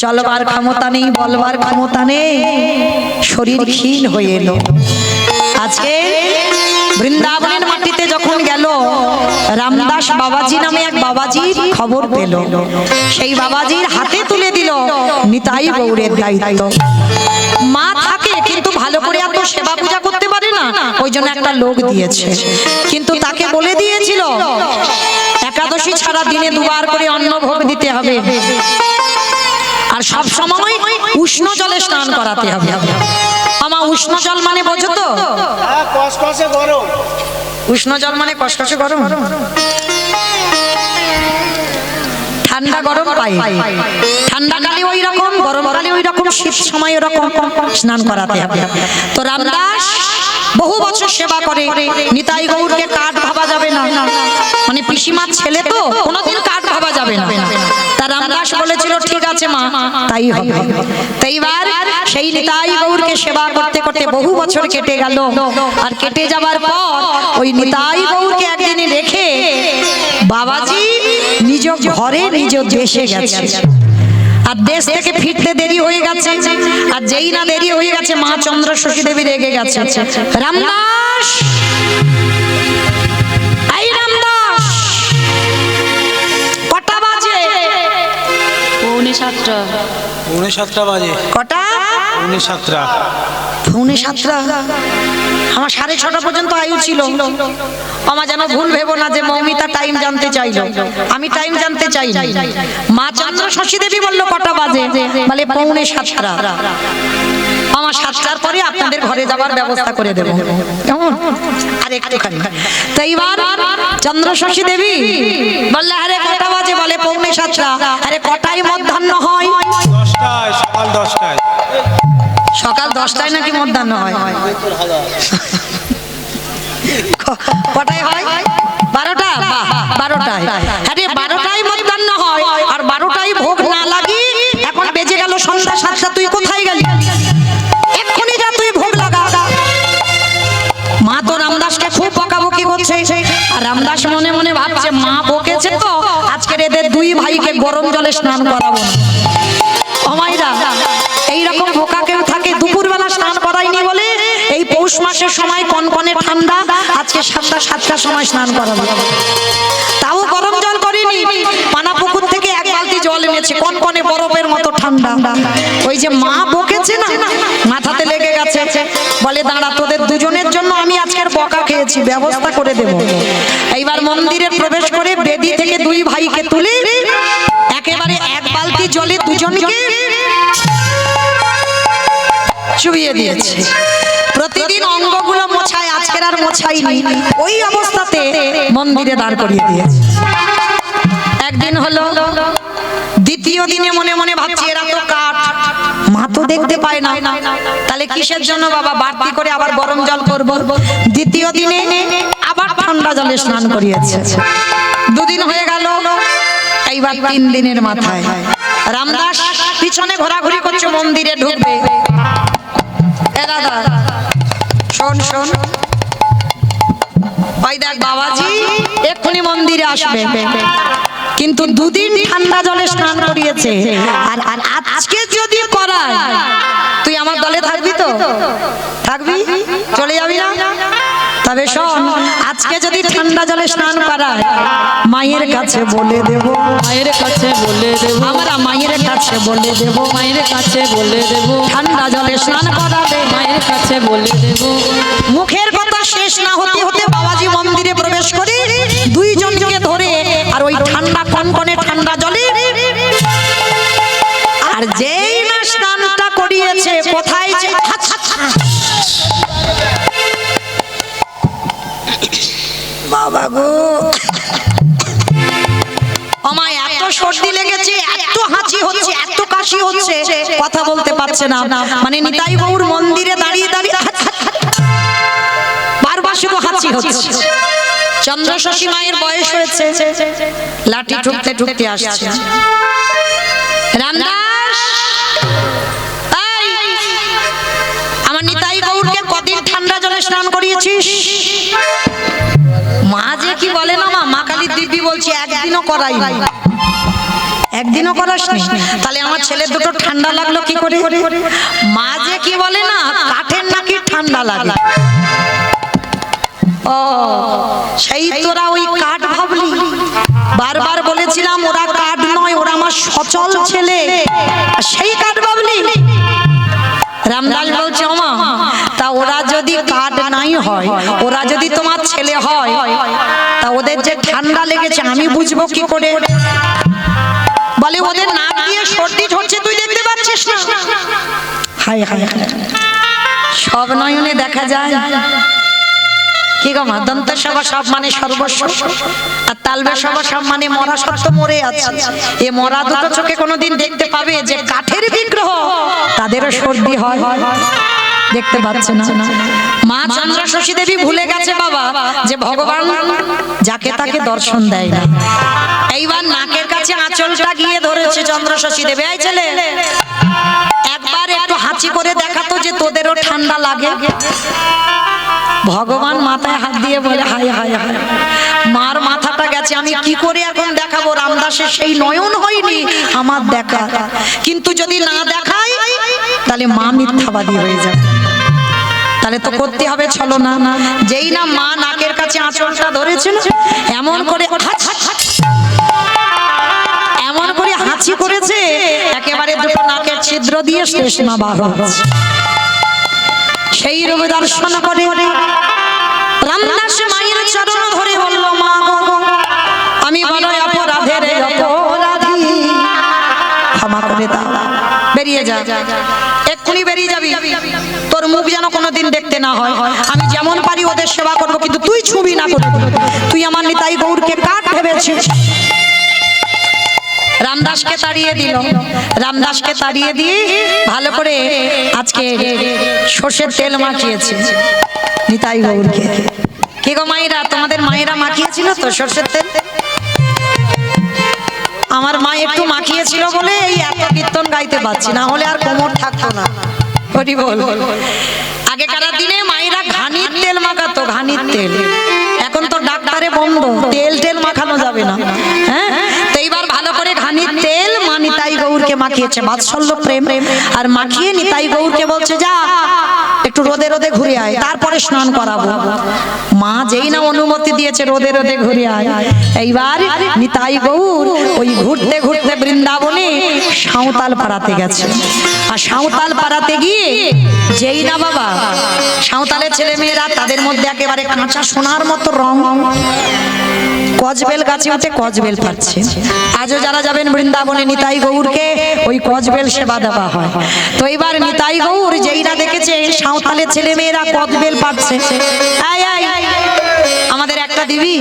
চলবার ক্ষমতা নেই, বলবার ক্ষমতা নেই, শরীর ক্ষীণ হয়ে এলো। আজকে বৃন্দাবনের মাটিতে যখন গেল, রামদাস বাবাজি নামে এক বাবাজির খবর পেল। সেই বাবাজির হাতে তুলে দিল নিতাই গৌরের দায়িত্ব। মা থাকে কিন্তু ভালো করে এত সেবা পূজা করতে পারে না, ওই জন্য একটা লোক দিয়েছে। কিন্তু তাকে বলে দিয়েছিল, একাদশী ছাড়া দিনে 2 বার করে অন্ন ভোগ দিতে হবে, আর সব সময় উষ্ণ জলে স্নান করাতে হবে। আমা উষ্ণ জল মানে বোঝো তো? কসকসে গরম। উষ্ণ জল মানে কসকসে গরম, ঠান্ডা গরম পাই। ঠান্ডা কালে ওই রকম, গরম কালে ওই রকম, শীত সময় ওরকম স্নান করাতে হবে। তো রামদাস বহু বছর সেবা করে। নিতাই গৌরকে কাঠ ভাবা যাবে না, মানে পিসিমার ছেলে তো, কোনোদিন কাঠ ভাবা যাবে না। তা রামদাস বলেছিল, ঠিক আছে মা, তাই হবে। তো এইবার সেই নিতাই গৌরকে সেবা করতে করতে বহু বছর কেটে গেল। আর কেটে যাবার পর ওই নিতাই গৌরকে একদিনে রেখে বাবাজি নিজ ঘরে নিজ দেশে গেছে। আর দেশ থেকে ফিরতে দেরি হয়ে গেছে। আর যেই না দেরি হয়ে গেছে, মা চন্দ্র শশী দেবী রেগে গেছে। রামদাস, এই রামদাস, কটা বাজে? 7:45। 7:45 বাজে। কটা? 7:45। 7:45। আমার 6:30 পর্যন্ত আয়ু ছিল। আমার যেন ভুল ভেবো না যে মৌমিতা টাইম জানতে চাইলো, আমি টাইম জানতে চাই। মা চন্দ্র শশী দেবী বলল কটা বাজে? বলে 7:45। আমার 7টার পরে আপনাদের ঘরে যাবার ব্যবস্থা করে দেবো, কেমন? আর একটুখানি। তো এইবার চন্দ্র শশী দেবী বললে, আরে কটা বাজে? বলে 7:45। আরে কটায় মধ্যাহ্ন হয়? 10টায়, সকাল 10টায়। সকাল 10টায় নাকি মধ্যাহ্ন হয়? কটায় হয়? 12টা? 12টায়। আরে 12টায় মধ্যাহ্ন হয়, আর 12টায় ভোগ না লাগি এখন বেজে গেল তো সন্ধ্যা 7টা, তুই কোথায় গেলি? এক্ষুনি যা, তুই ভোগ লাগা। মা তো রামদাসকে খুব বকাবকি করছে, আর রামদাস মনে মনে ভাবছে মা বকেছে তো আজকের এদের দুই ভাইকে গরম জলে স্নান করাবো না। ও মাইরা, এইরকম বোকা কেউ থাকে? দুপুরবেলা স্নান করায়নি বলে এই পৌষ মাসের সময় কনকনে ঠান্ডা, আজকে সন্ধ্যা 7টার সময় স্নান করাবো, তাও গরম জল করিনি। পানা পুকুর থেকে এক বালতি জল এনেছে, কনকনে বরফের মতো ঠান্ডা। ওই যে মা বকেছে না, মাথাতে লেগে গেছে, বলে দাঁড়া, তোদের দুজনের জন্য আমি আজকের বকা খেয়েছি, ব্যবস্থা করে দেব। এইবার মন্দিরে প্রবেশ করে বেদি থেকে দুই ভাইকে তুলে একেবারে এক বালতি জলে দুজনকে চুবিয়ে দিয়েছে। প্রতিদিন অঙ্গগুলো মোছায়, আজকের আর মোছাইনি, ওই অবস্থাতে মন্দিরে দাঁড় করিয়ে দিয়েছে। একদিন হলো, দ্বিতীয় দিনে মনে মনে ভাবছি এরা তো কাঠ, মা তো দেখতে পায় না, তাহলে কিসের জন্য বাবা বাড়তি করে আবার গরম জল করব? দ্বিতীয় দিনে আবার ঠান্ডা জলে স্নান করিয়েছে। দুদিন হয়ে গেল, এইবার 3 দিনের মাথায় রামদাস পিছনে ঘোরাঘুরি করছে, মন্দিরে ঢুকবে। এ দাদা শোন শোন, ওই দেখ বাবাজি এক্ষুনি মন্দিরে আসবে, কিন্তু দুদিন ঠান্ডা জলে স্নান করিয়েছে, আর আজকে যদি করায় তুই আমার দলে থাকবি তো? থাকবি? চলে যাবি না? তবে শোন, আজকে যদি ঠান্ডা জলে স্নান করায় মায়ের কাছে বলে দেব, মায়ের কাছে বলে দেব, আমরা মায়ের কাছে বলে দেব, মায়ের কাছে বলে দেব, ঠান্ডা জলে স্নান করাবে, মায়ের কাছে বলে দেব। মুখের কথা শেষ না হতে হতে বাবাজি মন্দিরে প্রবেশ করে দুইজনকে ধরে আর ওই ঠান্ডা কনকনে ঠান্ডা জলে, আর যেই না স্নানটা করিয়েছে, কোথায় যে বাবা গো, আমার এত সর্দি লেগেছে, এত হাঁচি হচ্ছে, এত কাশি হচ্ছে, কথা বলতে পারছে না। মানে নিতাই গৌর মন্দিরে দাঁড়িয়ে দাঁড়িয়ে বারবার শুধু হাঁচি হচ্ছে। চন্দ্রশশী মায়ের বয়স হয়েছে, লাঠি ঠুকতে ঠুকতে আসছে। রামদাস, এই, আমার নিতাই গৌরকে কদিন ঠান্ডা জলে স্নান করিয়েছিস? মা যে কি বলে না, মা কালীর দিব্যি বলছি, একদিনও করাই নাই। একদিনও করাসনি? তাহলে আমার ছেলে দুটো ঠান্ডা লাগলো কি করে? মা যে কি বলে না, কাঠের নাকি ঠান্ডা লাগে। ও সেই তোরা ওই কাঠ ভাবলি? বারবার বলেছিলাম ওরা কাঠ নয়, ওরা আমার সচল ছেলে, সেই কাঠ ভাবলি? রামদাস বলছে ওমা, তা ওরা যদি কাঠ নাই হয়, ওরা যদি তোমার ছেলে হয়, তা ওদের যে ঠান্ডা লেগেছে আমি বুঝবো কি করে? বলে ওদের নাক দিয়ে সর্দি ঝরছে, তুই দেখতে পাচ্ছিস না? হায় হায় হায়, সব নয়নে দেখা যায়। কি গো মা, দন্ত সভা সব মানে সর্বস্ব, আর তালবে সভা সব মানে মরা সত্য মরে আছে। এ মরা দুটো চোখে কোনোদিন দেখতে পাবে যে কাঠের বিগ্রহ তাদেরও সর্দি হয়? দেখতে পাচ্ছে না। মা চন্দ্রশশী দেবী ভুলে গেছে বাবা যে ভগবান যাকে তাকে দর্শন দেয় না। এইবার নাকের কাছে আঁচলটা গিয়ে ধরেছে চন্দ্রশশী দেবী, এই ছেলে একবার একটু হাঁচি করে দেখাতো যে তোদেরও ঠান্ডা লাগে। ভগবান মাথায় হাত দিয়ে বলে হায় হায় হায়, মার মাথাটা গেছে, আমি কি করে এখন দেখাবো? রামদাসের সেই নয়ন হয়নি আমার দেখা, কিন্তু যদি না দেখাই তাহলে মা মিথ্যাবাদী হয়ে যাবে, তাহলে তো করতে হবে ছলনা। যেই না মা নাকের কাছে আঁচলটা ধরেছে না, এমন করে এমন করে হাঁচি করেছে, একেবারে দুটো নাকের ছিদ্র দিয়ে শ্লেষ্মা বার হচ্ছে। সেই রূপ দর্শন করে রামদাস মায়ের চরণ ধরে বলল, মা আমি বড় অপরাধের অপরাধী, ক্ষমা করে দাও, বেরিয়ে যা, এক্ষুনি বেরিয়ে যাবি, তোর মুখ যেন কোনোদিন দেখতে না হয়। আমি যেমন পারি ওদের সেবা করবো, কিন্তু তুই ছুবি না করবি। তুই আমার নিতাই গৌরকে কাঠ ভেবেছিস। রামদাসকে তাড়িয়ে দিল। রামদাসকে তাড়িয়ে দিয়ে ভালো করে আজকে সর্ষের তেল মাখিয়েছে নিতাই গৌরকে। কে গো মায়েরা, তোমাদের মায়েরা মাখিয়েছিল তো সর্ষের তেল? আমার মা একটু মাখিয়েছিল বলে এই এত কীর্তন গাইতে পারছি, না হলে আর কোমর থাকতো না। হরি বল। আগেকার দিনে মায়েরা ঘানির তেল মাখাতো, ঘানির তেল। এখন তো ডাক্তারে বন্ধ, তেল টেল মাখানো যাবে না। হ্যাঁ, তো এইবার ভালো করে ঘানির তেল মা নিতাই গৌরকে মাখিয়েছে, বাৎসল্য প্রেম। আর মাখিয়ে নিতাই গৌরকে বলছে, যা একটু রোদে রোদে ঘুরে আয়, তারপরে স্নান করাবো। মা যেই না অনুমতি দিয়েছে রোদে রোদে ঘুরে আয়, এইবার নিতাই গৌর ওই ঘুরতে ঘুরতে বৃন্দাবনে সাঁওতাল পাড়াতে গেছে। আর সাঁওতাল পাড়াতে গিয়ে যেই না বাবা সাঁওতালের ছেলে মেয়েরা, তাদের মধ্যে একেবারে কাঁচা সোনার মতো রং, কজবেল গাছে উঠে কজবেল পাচ্ছে। আজও যারা যাবেন বৃন্দাবনে নিতাই গৌরকে ওই কজবেল সেবা দেওয়া হয়। তো এবার নিতাই গৌর যেই না দেখেছে সাঁওতালের ছেলে মেয়েরা কজবেল পাচ্ছে, আমাদের একটা দিবি,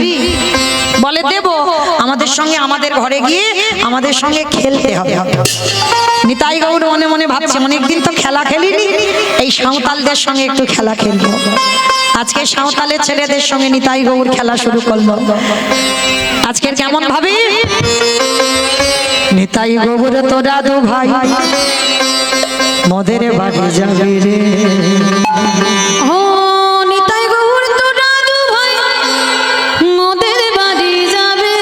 বলে দেব, আমাদের সঙ্গে আমাদের ঘরে গিয়ে আমাদের সঙ্গে খেলতে হবে। নিতাই গৌর মনে মনে ভাবছে, অনেকদিন তো খেলা খেলিনি, এই সাঁওতালদের সঙ্গে একটু খেলা খেলবো। আজকে সাঁওতালের ছেলেদের সঙ্গে নিতাই গৌর খেলা শুরু করলো। আজকে কেমন ভাবে, নিতাই গৌর তোরা দু ভাই মোদের বাড়ি যাবি রে। ও নিতাই গৌর তোরা দু ভাই মোদের বাড়ি যাবে।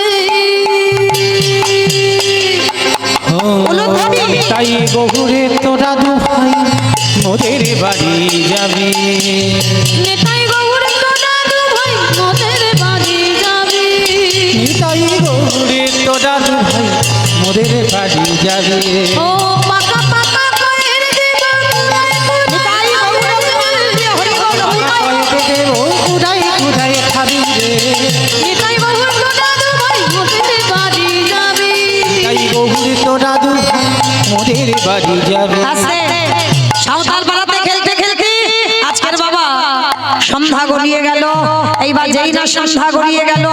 তাই গহুরে তোরা দু ভাই মোদের বাড়ি যাবে। নিতাই গৌর তোরা দু ভাই মোদের বাড়ি যাবে। তাই গহুরে তোরা দু ভাই মোদের বাড়ি যাবে। ও পাকা পাকা কয়ের দেব নিতাই গৌর কুড়াই কুড়াই খাবি রে। নিতাই গৌর তোরা দু ভাই মোদের বাড়ি যাবে। তাই গহুরে তোরা দু ভাই মোদের বাড়ি যাবে। আস্তে সাঁওতাল পাড়াতে খেলতে খেলতে আজকের বাবা সন্ধ্যা গড়িয়ে গেল। এইবার যেই না সন্ধ্যা গড়িয়ে গেল,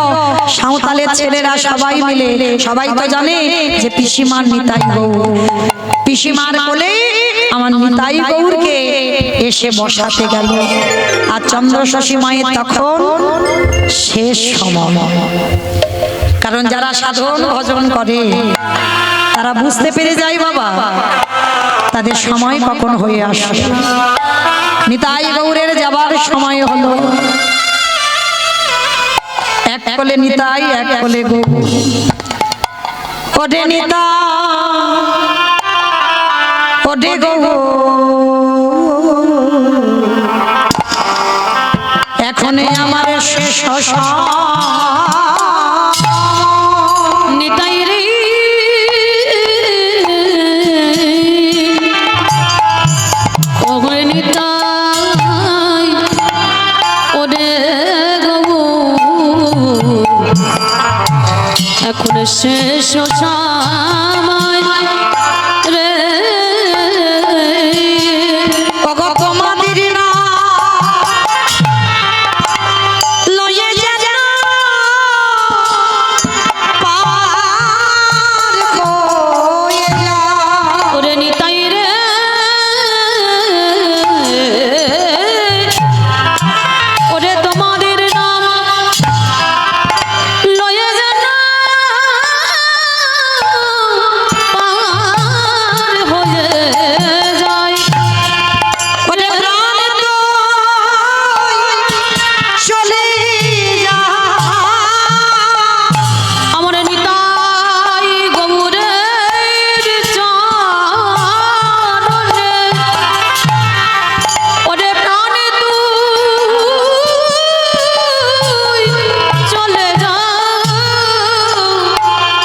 সাঁওতালের ছেলেরা সবাই মিলে, সবাই তো জানে যে পিসিমার নিতাই গৌর, পিসিমার কোলে আমার নিতাই গৌরকে এসে বসাতে গেল। আর চন্দ্রশশী মায়ের তখন শেষ সময়, কারণ যারা সাধন ভজন করে তারা বুঝতে পেরে যায় বাবা তাদের সময় কখন হয়ে আসে। নিতাই গৌরের যাবার সময় হলো। এক কোলে নিতাই, এক কোলে গৌর। ওরে নিতাই, ওরে গৌর, এখনে আমার শেষ নিতাই রে ওরে নিতাই ওরে গৌর, এখন শেষ সময় রে। তোমাদের না লয়ে যা পার হয়ে যা। ওরে নিতাই রে ওরে তোমাদের নাম লয়ে যেন পার হয়ে যায়। ওরে প্রাণ চলে যা। আমার নিতাই গৌরের চরণে ওরে প্রাণে তুই চলে যা।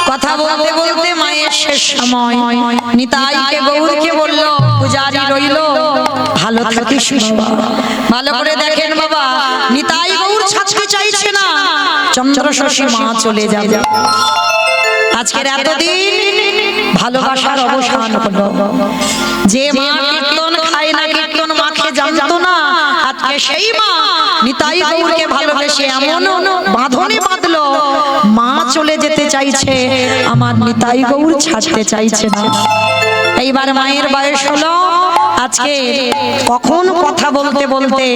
কথা বলতে বলতে মায়ের শেষ সময়। নিতাইকে গৌরকে বলল, পূজারি রইল, ভালো থাকিস বাবা। ভালো করে দেখেন বাবা, নিতাই গৌর ছাড়তে চাইছে না, চন্দ্রশশী মা চলে যাবে। আজকের এতদিন ভালোবাসার অবসান হলো। যে মা কীর্তন খায় না, কীর্তন মাকে জানতো না, আজকে সেই মা নিতাই গৌরকে ভালোবেসে এমন বাঁধনে বাঁধলো, মা চলে যেতে চাইছে, আমার নিতাই গৌর ছাড়তে চাইছে না। এইবার মায়ের বয়স হলো। আজকে কখন কথা বলতে বলতে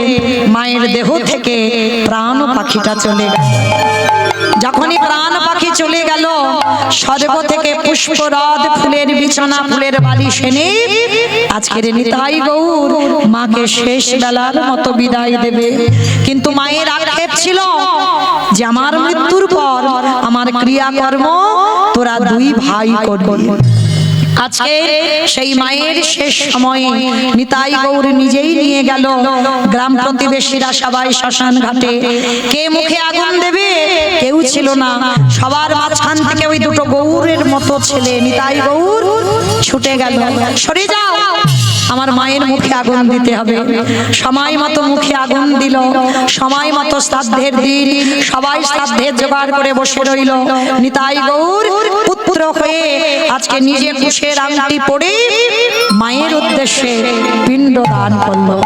মায়ের দেহ থেকে প্রাণ পাখিটা চলে গেল। যখনই প্রাণ পাখি চলে গেল, স্বর্গ থেকে পুষ্পরথ, ফুলের বিছানা, ফুলের বালিশ এনে আজকের নিতাই গৌর মাকে শেষ বেলার মতো বিদায় দেবে। কিন্তু মায়ের আক্ষেপ ছিল যে আমার মৃত্যুর পর আমার ক্রিয়াকর্ম তোরা দুই ভাই করবি। আজকে সেই মায়ের শেষ সময়ে নিতাই গৌর নিজেই নিয়ে গেল। গ্রাম প্রতিবেশীরা সবাই শ্মশান ঘাটে, কে মুখে আগুন দেবে কেউ ছিল না। সবার মাঝখান থেকে ওই দুটো গৌরের মতো ছেলে নিতাই গৌর ছুটে গেল, সরে যাও, আমার মায়ের মুখে আগুন দিতে হবে। সময় মতো মুখে আগুন দিল। সময় মতো শ্রাদ্ধের দিন সবাই শ্রাদ্ধের জোগাড় করে বসে রইল। নিতাই গৌর পুত্র হয়ে আজকে নিজে কুশের আংটি পরে মায়ের উদ্দেশ্যে পিণ্ড দান করলো।